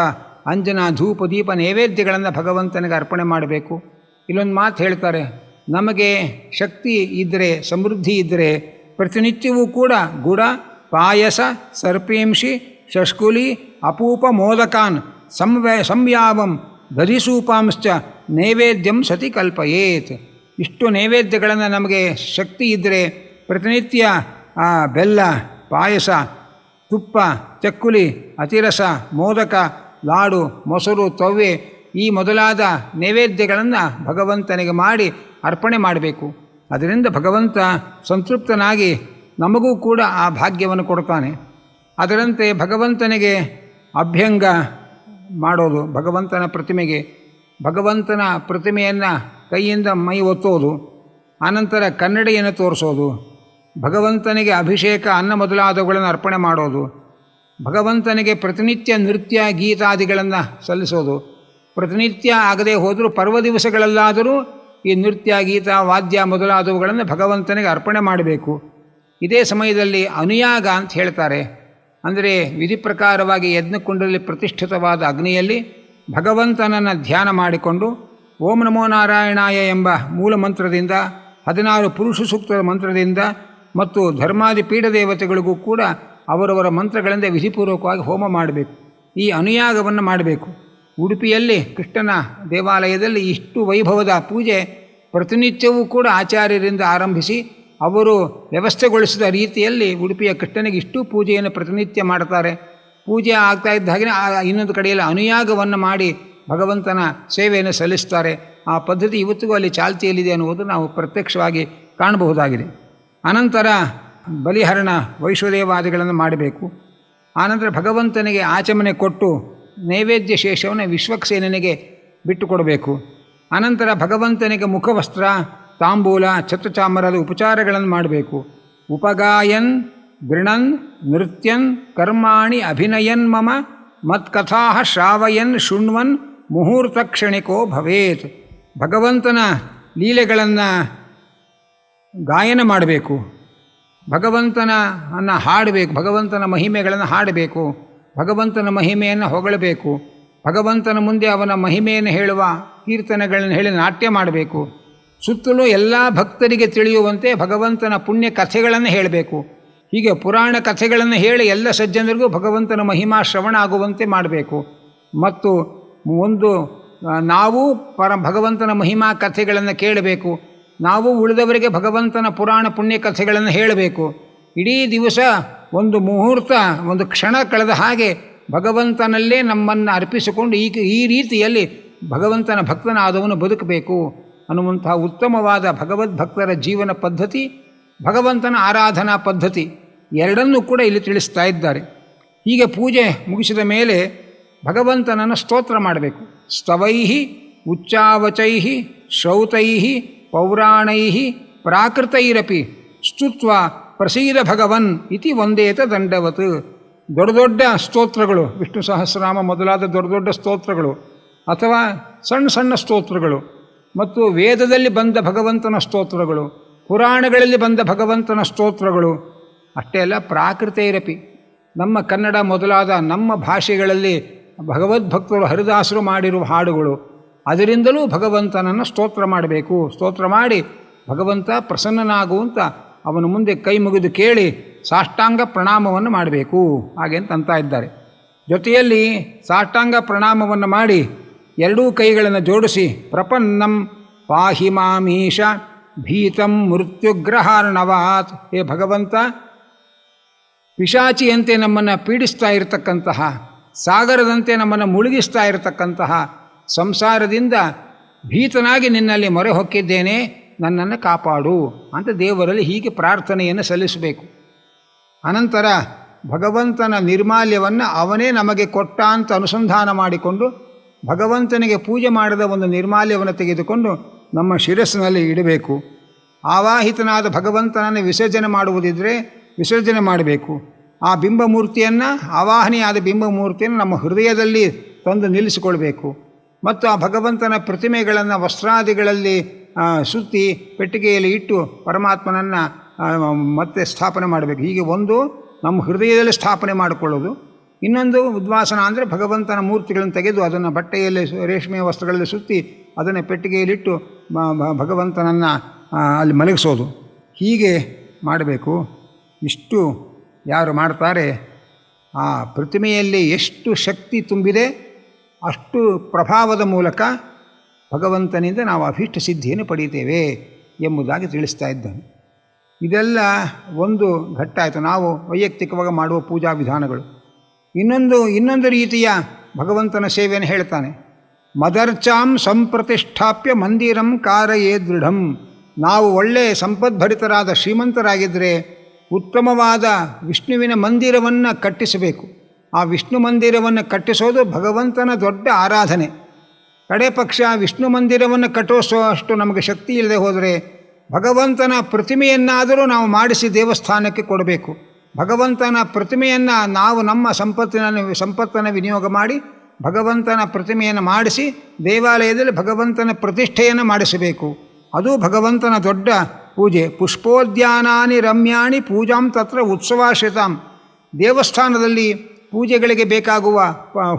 ಅಂಜನ, ಧೂಪ, ದೀಪ ನೈವೇದ್ಯಗಳನ್ನು ಭಗವಂತನಿಗೆ ಅರ್ಪಣೆ ಮಾಡಬೇಕು. ಇಲ್ಲೊಂದು ಮಾತು ಹೇಳ್ತಾರೆ, ನಮಗೆ ಶಕ್ತಿ ಇದ್ದರೆ, ಸಮೃದ್ಧಿ ಇದ್ದರೆ ಪ್ರತಿನಿತ್ಯವೂ ಕೂಡ ಗುಡ, ಪಾಯಸ, ಸರ್ಪೇಂಶಿ, ಶಷ್ಕುಲಿ, ಅಪೂಪ ಮೋದಕಾನ್ ಸಂಯಾವಂ ದಧಿಸೂಪಾಂಶ್ಚ ನೈವೇದ್ಯಂ ಸತಿ ಕಲ್ಪಯೇತ್. ಇಷ್ಟು ನೈವೇದ್ಯಗಳನ್ನು ನಮಗೆ ಶಕ್ತಿ ಇದ್ದರೆ ಪ್ರತಿನಿತ್ಯ ಬೆಲ್ಲ, ಪಾಯಸ, ತುಪ್ಪ, ಚಕ್ಕುಲಿ, ಅತಿರಸ, ಮೋದಕ, ಲಾಡು, ಮೊಸರು, ತವ್ವೆ ಈ ಮೊದಲಾದ ನೈವೇದ್ಯಗಳನ್ನು ಭಗವಂತನಿಗೆ ಮಾಡಿ ಅರ್ಪಣೆ ಮಾಡಬೇಕು. ಅದರಿಂದ ಭಗವಂತ ಸಂತೃಪ್ತನಾಗಿ ನಮಗೂ ಕೂಡ ಆ ಭಾಗ್ಯವನ್ನು ಕೊಡ್ತಾನೆ. ಅದರಂತೆ ಭಗವಂತನಿಗೆ ಅಭ್ಯಂಗ ಮಾಡೋದು, ಭಗವಂತನ ಪ್ರತಿಮೆಗೆ ಭಗವಂತನ ಪ್ರತಿಮೆಯನ್ನು ಕೈಯಿಂದ ಮೈ ಒತ್ತೋದು, ಆನಂತರ ಕನ್ನಡಿಯನ್ನು ತೋರಿಸೋದು, ಭಗವಂತನಿಗೆ ಅಭಿಷೇಕ, ಅನ್ನ ಮೊದಲಾದವುಗಳನ್ನು ಅರ್ಪಣೆ ಮಾಡೋದು, ಭಗವಂತನಿಗೆ ಪ್ರತಿನಿತ್ಯ ನೃತ್ಯ ಗೀತಾದಿಗಳನ್ನು ಸಲ್ಲಿಸೋದು, ಪ್ರತಿನಿತ್ಯ ಆಗದೆ ಹೋದರೂ ಪರ್ವ ದಿವಸಗಳಲ್ಲಾದರೂ ಈ ನೃತ್ಯ, ಗೀತ, ವಾದ್ಯ ಮೊದಲಾದವುಗಳನ್ನು ಭಗವಂತನಿಗೆ ಅರ್ಪಣೆ ಮಾಡಬೇಕು. ಇದೇ ಸಮಯದಲ್ಲಿ ಅನುಯಾಗ ಅಂತ ಹೇಳ್ತಾರೆ. ಅಂದರೆ ವಿಧಿ ಪ್ರಕಾರವಾಗಿ ಯಜ್ಞಕುಂಡದಲ್ಲಿ ಪ್ರತಿಷ್ಠಿತವಾದ ಅಗ್ನಿಯಲ್ಲಿ ಭಗವಂತನನ್ನು ಧ್ಯಾನ ಮಾಡಿಕೊಂಡು ಓಂ ನಮೋ ನಾರಾಯಣಾಯ ಎಂಬ ಮೂಲ ಮಂತ್ರದಿಂದ, 16 ಪುರುಷ ಸೂಕ್ತದ ಮಂತ್ರದಿಂದ ಮತ್ತು ಧರ್ಮಾದಿ ಪೀಠ ದೇವತೆಗಳಿಗೂ ಕೂಡ ಅವರವರ ಮಂತ್ರಗಳಿಂದ ವಿಧಿಪೂರ್ವಕವಾಗಿ ಹೋಮ ಮಾಡಬೇಕು. ಈ ಅನುಯಾಗವನ್ನು ಮಾಡಬೇಕು. ಉಡುಪಿಯಲ್ಲಿ ಕೃಷ್ಣನ ದೇವಾಲಯದಲ್ಲಿ ಇಷ್ಟು ವೈಭವದ ಪೂಜೆ ಪ್ರತಿನಿತ್ಯವೂ ಕೂಡ ಆಚಾರ್ಯರಿಂದ ಆರಂಭಿಸಿ ಅವರು ವ್ಯವಸ್ಥೆಗೊಳಿಸಿದ ರೀತಿಯಲ್ಲಿ ಉಡುಪಿಯ ಕೃಷ್ಣನಿಗೆ ಇಷ್ಟು ಪೂಜೆಯನ್ನು ಪ್ರತಿನಿತ್ಯ ಮಾಡ್ತಾರೆ. ಪೂಜೆ ಆಗ್ತಾ ಇದ್ದ ಹಾಗೆ ಇನ್ನೊಂದು ಕಡೆಯಲ್ಲಿ ಅನುಯಾಗವನ್ನು ಮಾಡಿ ಭಗವಂತನ ಸೇವೆಯನ್ನು ಸಲ್ಲಿಸ್ತಾರೆ. ಆ ಪದ್ಧತಿ ಇವತ್ತಿಗೂ ಅಲ್ಲಿ ಚಾಲ್ತಿಯಲ್ಲಿದೆ ಅನ್ನುವುದು ನಾವು ಪ್ರತ್ಯಕ್ಷವಾಗಿ ಕಾಣಬಹುದಾಗಿದೆ. ಅನಂತರ ಬಲಿಹರಣ, ವೈಶ್ವದೇವಾದಿಗಳನ್ನು ಮಾಡಬೇಕು. ಆನಂತರ ಭಗವಂತನಿಗೆ ಆಚಮನೆ ಕೊಟ್ಟು ನೈವೇದ್ಯ ಶೇಷವನ್ನು ವಿಶ್ವಕ್ಸೇನನಿಗೆ ಬಿಟ್ಟು ಕೊಡಬೇಕು. ಅನಂತರ ಭಗವಂತನಿಗೆ ಮುಖವಸ್ತ್ರ, ತಾಂಬೂಲ, ಛತ್ರಚಾಮರದ ಉಪಚಾರಗಳನ್ನು ಮಾಡಬೇಕು. ಉಪಗಾಯನ್ ಗೃಣನ್ ನೃತ್ಯನ್ ಕರ್ಮಾಣಿ ಅಭಿನಯನ್ ಮಮ ಮತ್ಕಥಾ ಶ್ರಾವಯನ್ ಶೃಣ್ವನ್ ಮುಹೂರ್ತ ಕ್ಷಣಿಕೋ ಭವೇತ್. ಭಗವಂತನ ಲೀಲೆಗಳನ್ನು ಗಾಯನ ಮಾಡಬೇಕು, ಭಗವಂತನನ್ನು ಹಾಡಬೇಕು, ಭಗವಂತನ ಮಹಿಮೆಗಳನ್ನು ಹಾಡಬೇಕು, ಭಗವಂತನ ಮಹಿಮೆಯನ್ನು ಹೊಗಳಬೇಕು, ಭಗವಂತನ ಮುಂದೆ ಅವನ ಮಹಿಮೆಯನ್ನು ಹೇಳುವ ಕೀರ್ತನೆಗಳನ್ನು ಹೇಳಿ ನಾಟ್ಯ ಮಾಡಬೇಕು. ಸುತ್ತಲೂ ಎಲ್ಲ ಭಕ್ತರಿಗೆ ತಿಳಿಯುವಂತೆ ಭಗವಂತನ ಪುಣ್ಯ ಕಥೆಗಳನ್ನು ಹೇಳಬೇಕು. ಹೀಗೆ ಪುರಾಣ ಕಥೆಗಳನ್ನು ಹೇಳಿ ಎಲ್ಲ ಸಜ್ಜನರಿಗೂ ಭಗವಂತನ ಮಹಿಮಾ ಶ್ರವಣ ಆಗುವಂತೆ ಮಾಡಬೇಕು. ಮತ್ತು ನಾವು ಭಗವಂತನ ಮಹಿಮಾ ಕಥೆಗಳನ್ನು ಕೇಳಬೇಕು, ನಾವು ಉಳಿದವರಿಗೆ ಭಗವಂತನ ಪುರಾಣ ಪುಣ್ಯ ಕಥೆಗಳನ್ನು ಹೇಳಬೇಕು. ಇಡೀ ದಿವಸ ಒಂದು ಮುಹೂರ್ತ, ಒಂದು ಕ್ಷಣ ಕಳೆದ ಹಾಗೆ ಭಗವಂತನಲ್ಲೇ ನಮ್ಮನ್ನು ಅರ್ಪಿಸಿಕೊಂಡು ಈ ರೀತಿಯಲ್ಲಿ ಭಗವಂತನ ಭಕ್ತನಾದವನು ಬದುಕಬೇಕು ಅನ್ನುವಂತಹ ಉತ್ತಮವಾದ ಭಗವದ್ಭಕ್ತರ ಜೀವನ ಪದ್ಧತಿ, ಭಗವಂತನ ಆರಾಧನಾ ಪದ್ಧತಿ ಎರಡನ್ನೂ ಕೂಡ ಇಲ್ಲಿ ತಿಳಿಸ್ತಾ ಇದ್ದಾರೆ. ಹೀಗೆ ಪೂಜೆ ಮುಗಿಸಿದ ಮೇಲೆ ಭಗವಂತನನ್ನು ಸ್ತೋತ್ರ ಮಾಡಬೇಕು. ಸ್ತವೈ ಉಚ್ಚಾವಚೈ ಶ್ರೌತೈ ಪೌರಾಣೈ ಪ್ರಾಕೃತೈರಪಿ ಸ್ತುತ್ವ ಪ್ರಸೀದ ಭಗವನ್ ಇತಿ ವಂದೇತ ದಂಡವತ್. ದೊಡ್ಡ ದೊಡ್ಡ ಸ್ತೋತ್ರಗಳು, ವಿಷ್ಣು ಸಹಸ್ರನಾಮ ಮೊದಲಾದ ದೊಡ್ಡ ದೊಡ್ಡ ಸ್ತೋತ್ರಗಳು, ಅಥವಾ ಸಣ್ಣ ಸಣ್ಣ ಸ್ತೋತ್ರಗಳು, ಮತ್ತು ವೇದದಲ್ಲಿ ಬಂದ ಭಗವಂತನ ಸ್ತೋತ್ರಗಳು, ಪುರಾಣಗಳಲ್ಲಿ ಬಂದ ಭಗವಂತನ ಸ್ತೋತ್ರಗಳು, ಅಷ್ಟೇ ಅಲ್ಲ ಪ್ರಾಕೃತೈರಪಿ, ನಮ್ಮ ಕನ್ನಡ ಮೊದಲಾದ ನಮ್ಮ ಭಾಷೆಗಳಲ್ಲಿ ಭಗವದ್ಭಕ್ತರು ಹರಿದಾಸರು ಮಾಡಿರುವ ಹಾಡುಗಳು, ಅದರಿಂದಲೂ ಭಗವಂತನನ್ನು ಸ್ತೋತ್ರ ಮಾಡಬೇಕು. ಸ್ತೋತ್ರ ಮಾಡಿ ಭಗವಂತ ಪ್ರಸನ್ನನಾಗುವಂತ ಅವನ ಮುಂದೆ ಕೈ ಮುಗಿದು ಕೇಳಿ ಸಾಷ್ಟಾಂಗ ಪ್ರಣಾಮವನ್ನು ಮಾಡಬೇಕು ಹಾಗೆ ಅಂತ ಇದ್ದಾರೆ. ಜೊತೆಯಲ್ಲಿ ಸಾಷ್ಟಾಂಗ ಪ್ರಣಾಮವನ್ನು ಮಾಡಿ ಎರಡೂ ಕೈಗಳನ್ನು ಜೋಡಿಸಿ ಪ್ರಪನ್ನಂ ಪಾಹಿ ಮಾಮೀಶ ಭೀತಂ ಮೃತ್ಯುಗ್ರಹಾರ್ಣವಾತ್, ಹೇ ಭಗವಂತ, ಪಿಶಾಚಿಯಂತೆ ನಮ್ಮನ್ನು ಪೀಡಿಸ್ತಾ ಇರತಕ್ಕಂತಹ, ಸಾಗರದಂತೆ ನಮ್ಮನ್ನು ಮುಳುಗಿಸ್ತಾ ಇರತಕ್ಕಂತಹ ಸಂಸಾರದಿಂದ ಭೀತನಾಗಿ ನಿನ್ನಲ್ಲಿ ಮೊರೆ ಹೊಕ್ಕಿದ್ದೇನೆ, ನನ್ನನ್ನು ಕಾಪಾಡು ಅಂತ ದೇವರಲ್ಲಿ ಹೀಗೆ ಪ್ರಾರ್ಥನೆಯನ್ನು ಸಲ್ಲಿಸಬೇಕು. ಅನಂತರ ಭಗವಂತನ ನಿರ್ಮಾಲ್ಯವನ್ನು ಅವನೇ ನಮಗೆ ಕೊಟ್ಟ ಅಂತ ಅನುಸಂಧಾನ ಮಾಡಿಕೊಂಡು ಭಗವಂತನಿಗೆ ಪೂಜೆ ಮಾಡಿದ ಒಂದು ನಿರ್ಮಾಲ್ಯವನ್ನು ತೆಗೆದುಕೊಂಡು ನಮ್ಮ ಶಿರಸ್ಸಿನಲ್ಲಿ ಇಡಬೇಕು. ಆವಾಹಿತನಾದ ಭಗವಂತನನ್ನು ವಿಸರ್ಜನೆ ಮಾಡುವುದಿದ್ದರೆ ವಿಸರ್ಜನೆ ಮಾಡಬೇಕು. ಆ ಬಿಂಬಮೂರ್ತಿಯನ್ನು, ಆವಾಹನೆಯಾದ ಬಿಂಬಮೂರ್ತಿಯನ್ನು ನಮ್ಮ ಹೃದಯದಲ್ಲಿ ತಂದು ನಿಲ್ಲಿಸಿಕೊಳ್ಬೇಕು. ಮತ್ತು ಆ ಭಗವಂತನ ಪ್ರತಿಮೆಗಳನ್ನು ವಸ್ತ್ರಾದಿಗಳಲ್ಲಿ ಸುತ್ತಿ ಪೆಟ್ಟಿಗೆಯಲ್ಲಿ ಇಟ್ಟು ಪರಮಾತ್ಮನನ್ನು ಮತ್ತೆ ಸ್ಥಾಪನೆ ಮಾಡಬೇಕು. ಹೀಗೆ ಒಂದು ನಮ್ಮ ಹೃದಯದಲ್ಲಿ ಸ್ಥಾಪನೆ ಮಾಡಿಕೊಳ್ಳೋದು, ಇನ್ನೊಂದು ಉದ್ವಾಸನ ಅಂದರೆ ಭಗವಂತನ ಮೂರ್ತಿಗಳನ್ನು ತೆಗೆದು ಅದನ್ನು ಬಟ್ಟೆಯಲ್ಲಿ ರೇಷ್ಮೆಯ ವಸ್ತ್ರಗಳಲ್ಲಿ ಸುತ್ತಿ ಅದನ್ನು ಪೆಟ್ಟಿಗೆಯಲ್ಲಿಟ್ಟು ಭಗವಂತನನ್ನು ಅಲ್ಲಿ ಮಲಗಿಸೋದು. ಹೀಗೆ ಮಾಡಬೇಕು. ಇಷ್ಟು ಯಾರು ಮಾಡ್ತಾರೆ, ಆ ಪ್ರತಿಮೆಯಲ್ಲಿ ಎಷ್ಟು ಶಕ್ತಿ ತುಂಬಿದೆ ಅಷ್ಟು ಪ್ರಭಾವದ ಮೂಲಕ ಭಗವಂತನಿಂದ ನಾವು ಅಭೀಷ್ಟ ಸಿದ್ಧಿಯನ್ನು ಪಡೀತೇವೆ ಎಂಬುದಾಗಿ ತಿಳಿಸ್ತಾ ಇದ್ದಾನೆ. ಇದೆಲ್ಲ ಒಂದು ಘಟ್ಟ ಆಯಿತು, ನಾವು ವೈಯಕ್ತಿಕವಾಗಿ ಮಾಡುವ ಪೂಜಾ ವಿಧಾನಗಳು. ಇನ್ನೊಂದು ರೀತಿಯ ಭಗವಂತನ ಸೇವೆಯನ್ನು ಹೇಳ್ತಾನೆ. ಮದರ್ಚಾಂ ಸಂಪ್ರತಿಷ್ಠಾಪ್ಯ ಮಂದಿರಂ ಕಾರಯೇ ದೃಢಂ. ನಾವು ಒಳ್ಳೆಯ ಸಂಪದ್ಭರಿತರಾದ ಶ್ರೀಮಂತರಾಗಿದ್ದರೆ ಉತ್ತಮವಾದ ವಿಷ್ಣುವಿನ ಮಂದಿರವನ್ನು ಕಟ್ಟಿಸಬೇಕು. ಆ ವಿಷ್ಣು ಮಂದಿರವನ್ನು ಕಟ್ಟಿಸೋದು ಭಗವಂತನ ದೊಡ್ಡ ಆರಾಧನೆ. ಕಡೆ ಪಕ್ಷ ವಿಷ್ಣು ಮಂದಿರವನ್ನು ಕಟ್ಟಿಸೋಷ್ಟು ನಮಗೆ ಶಕ್ತಿ ಇಲ್ಲದೆ ಹೋದರೆ ಭಗವಂತನ ಪ್ರತಿಮೆಯನ್ನಾದರೂ ನಾವು ಮಾಡಿಸಿ ದೇವಸ್ಥಾನಕ್ಕೆ ಕೊಡಬೇಕು. ಭಗವಂತನ ಪ್ರತಿಮೆಯನ್ನು ನಾವು ನಮ್ಮ ಸಂಪತ್ತನ್ನು ವಿನಿಯೋಗ ಮಾಡಿ ಭಗವಂತನ ಪ್ರತಿಮೆಯನ್ನು ಮಾಡಿಸಿ ದೇವಾಲಯದಲ್ಲಿ ಭಗವಂತನ ಪ್ರತಿಷ್ಠೆಯನ್ನು ಮಾಡಿಸಬೇಕು. ಅದು ಭಗವಂತನ ದೊಡ್ಡ ಪೂಜೆ. ಪುಷ್ಪೋದ್ಯಾನಾನಿ ರಮ್ಯಾಣಿ ಪೂಜಾಂ ತತ್ರ ಉತ್ಸವಾಶ್ರಿತಾಂ. ದೇವಸ್ಥಾನದಲ್ಲಿ ಪೂಜೆಗಳಿಗೆ ಬೇಕಾಗುವ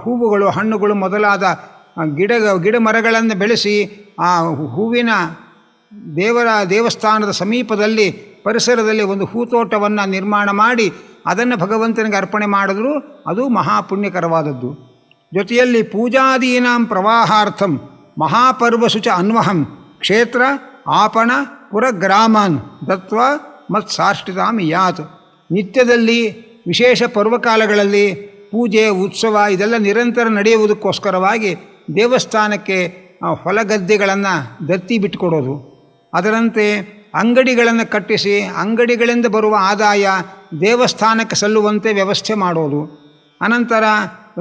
ಹೂವುಗಳು, ಹಣ್ಣುಗಳು ಮೊದಲಾದ ಗಿಡ ಮರಗಳನ್ನು ಬೆಳೆಸಿ ಆ ಹೂವಿನ ದೇವಸ್ಥಾನದ ಸಮೀಪದಲ್ಲಿ ಪರಿಸರದಲ್ಲಿ ಒಂದು ಹೂತೋಟವನ್ನು ನಿರ್ಮಾಣ ಮಾಡಿ ಅದನ್ನು ಭಗವಂತನಿಗೆ ಅರ್ಪಣೆ ಮಾಡಿದ್ರು ಅದು ಮಹಾಪುಣ್ಯಕರವಾದದ್ದು. ಜೊತೆಯಲ್ಲಿ ಪೂಜಾದೀನಾಂ ಪ್ರವಾಹಾರ್ಥಂ ಮಹಾಪರ್ವಸು ಚ ಅನ್ವಹಂ ಕ್ಷೇತ್ರ ಆಪಣ ಪುರಗ್ರಾಮಾನ್ ದತ್ವ ಮತ್ ಸಾಷ್ಟಿತಾಂ ಯಾತ್. ನಿತ್ಯದಲ್ಲಿ ವಿಶೇಷ ಪರ್ವಕಾಲಗಳಲ್ಲಿ ಪೂಜೆ ಉತ್ಸವ ಇದೆಲ್ಲ ನಿರಂತರ ನಡೆಯುವುದಕ್ಕೋಸ್ಕರವಾಗಿ ದೇವಸ್ಥಾನಕ್ಕೆ ಹೊಲಗದ್ದೆಗಳನ್ನು ದತ್ತಿ ಬಿಟ್ಟುಕೊಡೋದು, ಅದರಂತೆ ಅಂಗಡಿಗಳನ್ನು ಕಟ್ಟಿಸಿ ಅಂಗಡಿಗಳಿಂದ ಬರುವ ಆದಾಯ ದೇವಸ್ಥಾನಕ್ಕೆ ಸಲ್ಲುವಂತೆ ವ್ಯವಸ್ಥೆ ಮಾಡೋದು, ಅನಂತರ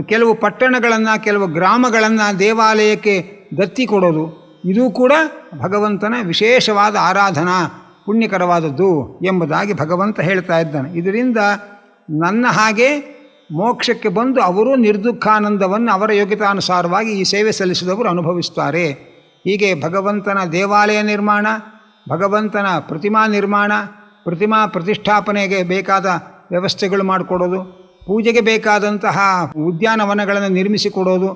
ಕೆಲವು ಪಟ್ಟಣಗಳನ್ನು, ಕೆಲವು ಗ್ರಾಮಗಳನ್ನು ದೇವಾಲಯಕ್ಕೆ ದತ್ತಿ ಕೊಡೋದು, ಇದೂ ಕೂಡ ಭಗವಂತನ ವಿಶೇಷವಾದ ಆರಾಧನಾ ಪುಣ್ಯಕರವಾದದ್ದು ಎಂಬುದಾಗಿ ಭಗವಂತ ಹೇಳ್ತಾ ಇದ್ದಾನೆ. ಇದರಿಂದ ನನ್ನ ಹಾಗೆ ಮೋಕ್ಷಕ್ಕೆ ಬಂದು ಅವರು ನಿರ್ದುಃಖಾನಂದವನ್ನು ಅವರ ಯೋಗ್ಯತಾನುಸಾರವಾಗಿ ಈ ಸೇವೆ ಸಲ್ಲಿಸಿದವರು ಅನುಭವಿಸ್ತಾರೆ. ಹೀಗೆ ಭಗವಂತನ ದೇವಾಲಯ ನಿರ್ಮಾಣ, ಭಗವಂತನ ಪ್ರತಿಮಾ ನಿರ್ಮಾಣ, ಪ್ರತಿಮಾ ಪ್ರತಿಷ್ಠಾಪನೆಗೆ ಬೇಕಾದ ವ್ಯವಸ್ಥೆಗಳು ಮಾಡಿಕೊಡೋದು, ಪೂಜೆಗೆ ಬೇಕಾದಂತಹ ಉದ್ಯಾನವನಗಳನ್ನು ನಿರ್ಮಿಸಿಕೊಡೋದು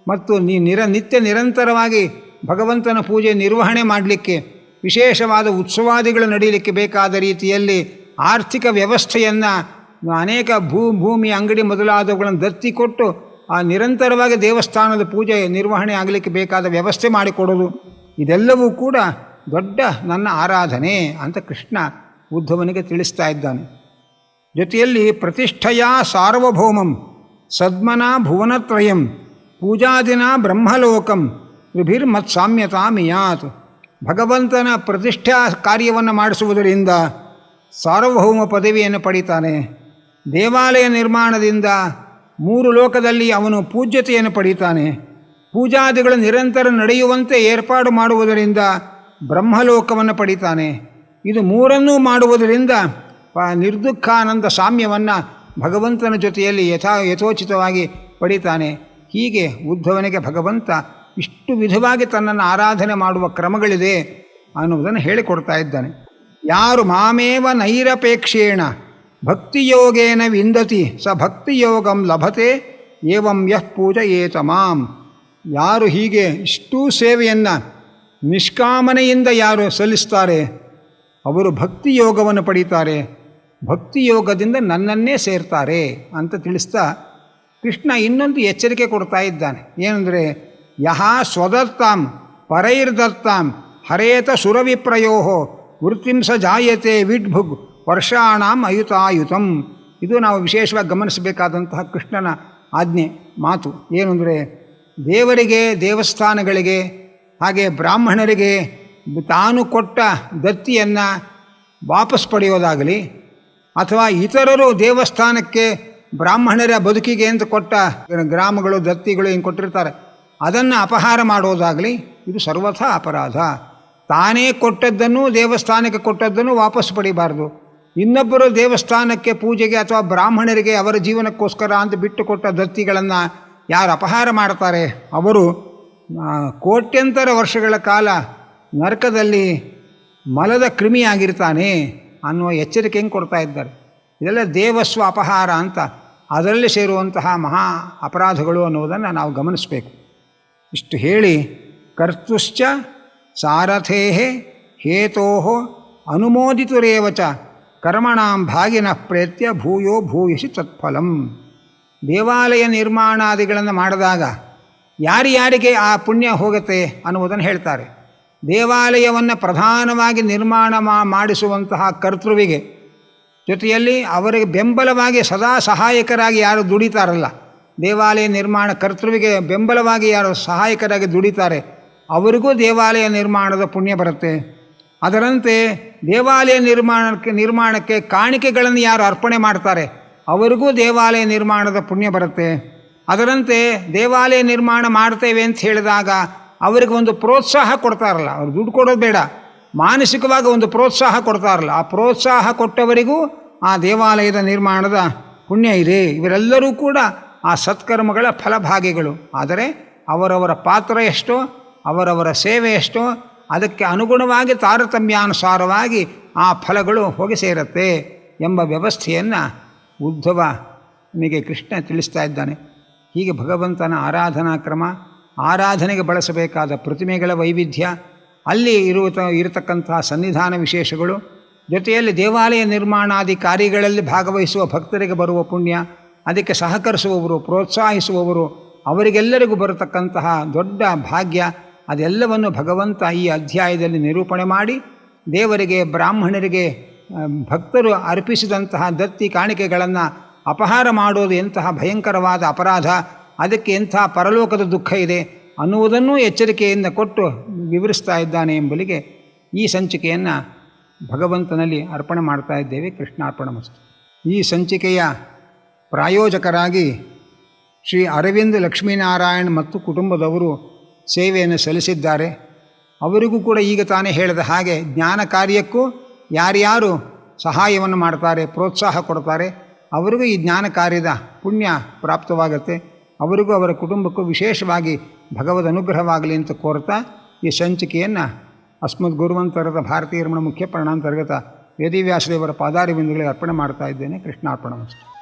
ಮತ್ತು ನಿತ್ಯ ನಿರಂತರವಾಗಿ ಭಗವಂತನ ಪೂಜೆ ನಿರ್ವಹಣೆ ಮಾಡಲಿಕ್ಕೆ, ವಿಶೇಷವಾದ ಉತ್ಸವಾದಿಗಳು ನಡೀಲಿಕ್ಕೆ ಬೇಕಾದ ರೀತಿಯಲ್ಲಿ ಆರ್ಥಿಕ ವ್ಯವಸ್ಥೆಯನ್ನು ಅನೇಕ ಭೂಮಿ, ಅಂಗಡಿ ಮೊದಲಾದವುಗಳನ್ನು ದತ್ತಿ ಕೊಟ್ಟು ಆ ನಿರಂತರವಾಗಿ ದೇವಸ್ಥಾನದ ಪೂಜೆ ನಿರ್ವಹಣೆ ಆಗಲಿಕ್ಕೆ ಬೇಕಾದ ವ್ಯವಸ್ಥೆ ಮಾಡಿಕೊಡೋದು, ಇದೆಲ್ಲವೂ ಕೂಡ ದೊಡ್ಡ ನನ್ನ ಆರಾಧನೆ ಅಂತ ಕೃಷ್ಣ ಉದ್ಧವನಿಗೆ ತಿಳಿಸ್ತಾ ಇದ್ದಾನೆ. ಜೊತೆಯಲ್ಲಿ ಪ್ರತಿಷ್ಠೆಯ ಸಾರ್ವಭೌಮಂ ಸದ್ಮನ ಭುವನತ್ರಯಂ ಪೂಜಾದಿನ ಬ್ರಹ್ಮಲೋಕಂ ತ್ರಿಭಿರ್ಮತ್ಸಾಮ್ಯತಾಮಿಯಾತ್. ಭಗವಂತನ ಪ್ರತಿಷ್ಠಾ ಕಾರ್ಯವನ್ನು ಮಾಡಿಸುವುದರಿಂದ ಸಾರ್ವಭೌಮ ಪದವಿಯನ್ನು ಪಡೀತಾನೆ. ದೇವಾಲಯ ನಿರ್ಮಾಣದಿಂದ 3 ಲೋಕದಲ್ಲಿ ಅವನು ಪೂಜ್ಯತೆಯನ್ನು ಪಡೀತಾನೆ. ಪೂಜಾದಿಗಳು ನಿರಂತರ ನಡೆಯುವಂತೆ ಏರ್ಪಾಡು ಮಾಡುವುದರಿಂದ ಬ್ರಹ್ಮಲೋಕವನ್ನು ಪಡೀತಾನೆ. ಇದು 3 ಮಾಡುವುದರಿಂದ ನಿರ್ದುಃಖಾನಂದ ಸಾಮ್ಯವನ್ನು ಭಗವಂತನ ಜೊತೆಯಲ್ಲಿ ಯಥೋಚಿತವಾಗಿ ಪಡೀತಾನೆ. ಹೀಗೆ ಉದ್ಧವನಿಗೆ ಭಗವಂತ ಇಷ್ಟು ವಿಧವಾಗಿ ತನ್ನನ್ನು ಆರಾಧನೆ ಮಾಡುವ ಕ್ರಮಗಳಿದೆ ಅನ್ನುವುದನ್ನು ಹೇಳಿಕೊಡ್ತಾ ಇದ್ದಾನೆ. ಯಾರು ಮಾಮೇವ ನೈರಪೇಕ್ಷೇಣ ಭಕ್ತಿಯೋಗೇನ ವಿಂದತಿ ಸ ಭಕ್ತಿಯೋಗಂ ಲಭತೆ ಏವಂ ಯಃ ಪೂಜಯೇತ ಮಾಂ. ಯಾರು ಹೀಗೆ ಇಷ್ಟೂ ಸೇವೆಯನ್ನು ನಿಷ್ಕಾಮನೆಯಿಂದ ಯಾರು ಸಲ್ಲಿಸ್ತಾರೆ ಅವರು ಭಕ್ತಿಯೋಗವನ್ನು ಪಡೀತಾರೆ, ಭಕ್ತಿಯೋಗದಿಂದ ನನ್ನನ್ನೇ ಸೇರ್ತಾರೆ ಅಂತ ತಿಳಿಸ್ತಾ ಕೃಷ್ಣ ಇನ್ನೊಂದು ಎಚ್ಚರಿಕೆ ಕೊಡ್ತಾ ಇದ್ದಾನೆ. ಏನಂದರೆ, ಯಹ ಸ್ವದತ್ತಾಂ ಪರೈರ್ದತ್ತಾಂ ಹರೇತ ಸುರವಿಪ್ರಯೋ ವೃತ್ತಿಂಸ ಜಾಯತೆ ವಿಡ್ಭುಗ್ ವರ್ಷಾಣಾಂ ಅಯುತಾಯುತಂ. ಇದು ನಾವು ವಿಶೇಷವಾಗಿ ಗಮನಿಸಬೇಕಾದಂತಹ ಕೃಷ್ಣನ ಆಜ್ಞೆ ಮಾತು. ಏನು ಅಂದರೆ, ದೇವರಿಗೆ, ದೇವಸ್ಥಾನಗಳಿಗೆ, ಹಾಗೆ ಬ್ರಾಹ್ಮಣರಿಗೆ ತಾನು ಕೊಟ್ಟ ದತ್ತಿಯನ್ನು ವಾಪಸ್ ಪಡೆಯೋದಾಗಲಿ, ಅಥವಾ ಇತರರು ದೇವಸ್ಥಾನಕ್ಕೆ ಬ್ರಾಹ್ಮಣರ ಬದುಕಿಗೆ ಅಂತ ಕೊಟ್ಟ ಗ್ರಾಮಗಳು, ದತ್ತಿಗಳು ಏನು ಕೊಟ್ಟಿರ್ತಾರೆ ಅದನ್ನು ಅಪಹಾರ ಮಾಡೋದಾಗಲಿ, ಇದು ಸರ್ವಥಾ ಅಪರಾಧ. ತಾನೇ ಕೊಟ್ಟದ್ದನ್ನು, ದೇವಸ್ಥಾನಕ್ಕೆ ಕೊಟ್ಟದ್ದನ್ನು ವಾಪಸ್ ಪಡಿಬಾರ್ದು. ಇನ್ನೊಬ್ಬರು ದೇವಸ್ಥಾನಕ್ಕೆ ಪೂಜೆಗೆ ಅಥವಾ ಬ್ರಾಹ್ಮಣರಿಗೆ ಅವರ ಜೀವನಕ್ಕೋಸ್ಕರ ಅಂತ ಬಿಟ್ಟು ಕೊಟ್ಟ ದತ್ತಿಗಳನ್ನು ಯಾರು ಅಪಹಾರ ಮಾಡ್ತಾರೆ ಅವರು ಕೋಟ್ಯಂತರ ವರ್ಷಗಳ ಕಾಲ ನರಕದಲ್ಲಿ ಮಲದ ಕ್ರಿಮಿಯಾಗಿರ್ತಾನೆ ಅನ್ನುವ ಎಚ್ಚರಿಕೆ ಹೆಂಗೆ ಕೊಡ್ತಾ ಇದ್ದಾರೆ. ಇದೆಲ್ಲ ದೇವಸ್ವ ಅಪಹಾರ ಅಂತ, ಅದರಲ್ಲಿ ಸೇರುವಂತಹ ಮಹಾ ಅಪರಾಧಗಳು ಅನ್ನುವುದನ್ನು ನಾವು ಗಮನಿಸಬೇಕು. ಇಷ್ಟು ಹೇಳಿ, ಕರ್ತುಶ್ಚ ಸಾರಥೇ ಹೇತೋ ಅನುಮೋದಿತುರೇವಚ ಕರ್ಮಣಾಂ ಭಾಗಿನಃ ಪ್ರೇತ್ಯ ಭೂಯೋ ಭೂಯಸಿ ತತ್ಫಲಂ. ದೇವಾಲಯ ನಿರ್ಮಾಣಾದಿಗಳನ್ನು ಮಾಡಿದಾಗ ಯಾರ್ಯಾರಿಗೆ ಆ ಪುಣ್ಯ ಹೋಗುತ್ತೆ ಅನ್ನುವುದನ್ನು ಹೇಳ್ತಾರೆ. ದೇವಾಲಯವನ್ನು ಪ್ರಧಾನವಾಗಿ ನಿರ್ಮಾಣ ಮಾಡಿಸುವಂತಹ ಕರ್ತೃವಿಗೆ, ಜೊತೆಯಲ್ಲಿ ಅವರಿಗೆ ಬೆಂಬಲವಾಗಿ ಸದಾ ಸಹಾಯಕರಾಗಿ ಯಾರು ದುಡಿತಾರಲ್ಲ, ದೇವಾಲಯ ನಿರ್ಮಾಣ ಕರ್ತೃವಿಗೆ ಬೆಂಬಲವಾಗಿ ಯಾರು ಸಹಾಯಕರಾಗಿ ದುಡಿತಾರೆ ಅವರಿಗೂ ದೇವಾಲಯ ನಿರ್ಮಾಣದ ಪುಣ್ಯ ಬರುತ್ತೆ. ಅದರಂತೆ ದೇವಾಲಯ ನಿರ್ಮಾಣಕ್ಕೆ ಕಾಣಿಕೆಗಳನ್ನು ಯಾರು ಅರ್ಪಣೆ ಮಾಡ್ತಾರೆ ಅವರಿಗೂ ದೇವಾಲಯ ನಿರ್ಮಾಣದ ಪುಣ್ಯ ಬರುತ್ತೆ. ಅದರಂತೆ ದೇವಾಲಯ ನಿರ್ಮಾಣ ಮಾಡ್ತೇವೆ ಅಂತ ಹೇಳಿದಾಗ ಅವರಿಗೆ ಒಂದು ಪ್ರೋತ್ಸಾಹ ಕೊಡ್ತಾರಲ್ಲ, ಅವ್ರು ದುಡ್ಡು ಕೊಡೋದು ಬೇಡ, ಮಾನಸಿಕವಾಗಿ ಒಂದು ಪ್ರೋತ್ಸಾಹ ಕೊಡ್ತಾರಲ್ಲ, ಆ ಪ್ರೋತ್ಸಾಹ ಕೊಟ್ಟವರಿಗೂ ಆ ದೇವಾಲಯದ ನಿರ್ಮಾಣದ ಪುಣ್ಯ ಇದೆ. ಇವರೆಲ್ಲರೂ ಕೂಡ ಆ ಸತ್ಕರ್ಮಗಳ ಫಲಭಾಗಿಗಳು. ಆದರೆ ಅವರವರ ಪಾತ್ರ ಎಷ್ಟೋ, ಅವರವರ ಸೇವೆ ಎಷ್ಟೋ, ಅದಕ್ಕೆ ಅನುಗುಣವಾಗಿ ತಾರತಮ್ಯಾನುಸಾರವಾಗಿ ಆ ಫಲಗಳು ಹೋಗಿ ಸೇರುತ್ತೆ ಎಂಬ ವ್ಯವಸ್ಥೆಯನ್ನು ಉದ್ಧವನಿಗೆ ಕೃಷ್ಣ ತಿಳಿಸ್ತಾ ಇದ್ದಾನೆ. ಹೀಗೆ ಭಗವಂತನ ಆರಾಧನಾ ಕ್ರಮ, ಆರಾಧನೆಗೆ ಬಳಸಬೇಕಾದ ಪ್ರತಿಮೆಗಳ ವೈವಿಧ್ಯ, ಅಲ್ಲಿ ಇರತಕ್ಕಂತಹ ಸನ್ನಿಧಾನ ವಿಶೇಷಗಳು, ಜೊತೆಯಲ್ಲಿ ದೇವಾಲಯ ನಿರ್ಮಾಣಾದಿ ಕಾರ್ಯಗಳಲ್ಲಿ ಭಾಗವಹಿಸುವ ಭಕ್ತರಿಗೆ ಬರುವ ಪುಣ್ಯ, ಅದಕ್ಕೆ ಸಹಕರಿಸುವವರು, ಪ್ರೋತ್ಸಾಹಿಸುವವರು, ಅವರಿಗೆಲ್ಲರಿಗೂ ಬರತಕ್ಕಂತಹ ದೊಡ್ಡ ಭಾಗ್ಯ, ಅದೆಲ್ಲವನ್ನು ಭಗವಂತ ಈ ಅಧ್ಯಾಯದಲ್ಲಿ ನಿರೂಪಣೆ ಮಾಡಿ ದೇವರಿಗೆ, ಬ್ರಾಹ್ಮಣರಿಗೆ, ಭಕ್ತರು ಅರ್ಪಿಸಿದಂತಹ ದತ್ತಿ ಕಾಣಿಕೆಗಳನ್ನು ಅಪಹಾರ ಮಾಡೋದು ಎಂತಹ ಭಯಂಕರವಾದ ಅಪರಾಧ, ಅದಕ್ಕೆ ಎಂಥ ಪರಲೋಕದ ದುಃಖ ಇದೆ ಅನ್ನುವುದನ್ನೂ ಎಚ್ಚರಿಕೆಯಿಂದ ಕೊಟ್ಟು ವಿವರಿಸ್ತಾ ಇದ್ದಾನೆ ಎಂಬುಲಿಗೆ ಈ ಸಂಚಿಕೆಯನ್ನು ಭಗವಂತನಲ್ಲಿ ಅರ್ಪಣೆ ಮಾಡ್ತಾ ಇದ್ದೇವೆ. ಕೃಷ್ಣಾರ್ಪಣಮಸ್ತು. ಈ ಸಂಚಿಕೆಯ ಪ್ರಾಯೋಜಕರಾಗಿ ಶ್ರೀ ಅರವಿಂದ್ ಲಕ್ಷ್ಮೀನಾರಾಯಣ್ ಮತ್ತು ಕುಟುಂಬದವರು ಸೇವೆಯನ್ನು ಸಲ್ಲಿಸಿದ್ದಾರೆ. ಅವರಿಗೂ ಕೂಡ ಈಗ ತಾನೇ ಹೇಳಿದ ಹಾಗೆ ಜ್ಞಾನ ಕಾರ್ಯಕ್ಕೂ ಯಾರ್ಯಾರು ಸಹಾಯವನ್ನು ಮಾಡ್ತಾರೆ, ಪ್ರೋತ್ಸಾಹ ಕೊಡ್ತಾರೆ, ಅವರಿಗೂ ಈ ಜ್ಞಾನ ಕಾರ್ಯದ ಪುಣ್ಯ ಪ್ರಾಪ್ತವಾಗುತ್ತೆ. ಅವರಿಗೂ ಅವರ ಕುಟುಂಬಕ್ಕೂ ವಿಶೇಷವಾಗಿ ಭಗವದ್ ಅನುಗ್ರಹವಾಗಲಿ ಅಂತ ಕೋರ್ತಾ ಈ ಸಂಚಿಕೆಯನ್ನು ಅಸ್ಮದ್ ಗುರುವಂತರದ ಭಾರತೀಯ ರಮಣ ಮುಖ್ಯ ಪ್ರಾಣಾಂತರ್ಗತ ವೇದಿವ್ಯಾಸದೇವರ ಪಾದಾರವಿಂದಗಳಿಗೆ ಅರ್ಪಣೆ ಮಾಡ್ತಾ ಇದ್ದೇನೆ. ಕೃಷ್ಣಾರ್ಪಣಮಸ್ತು.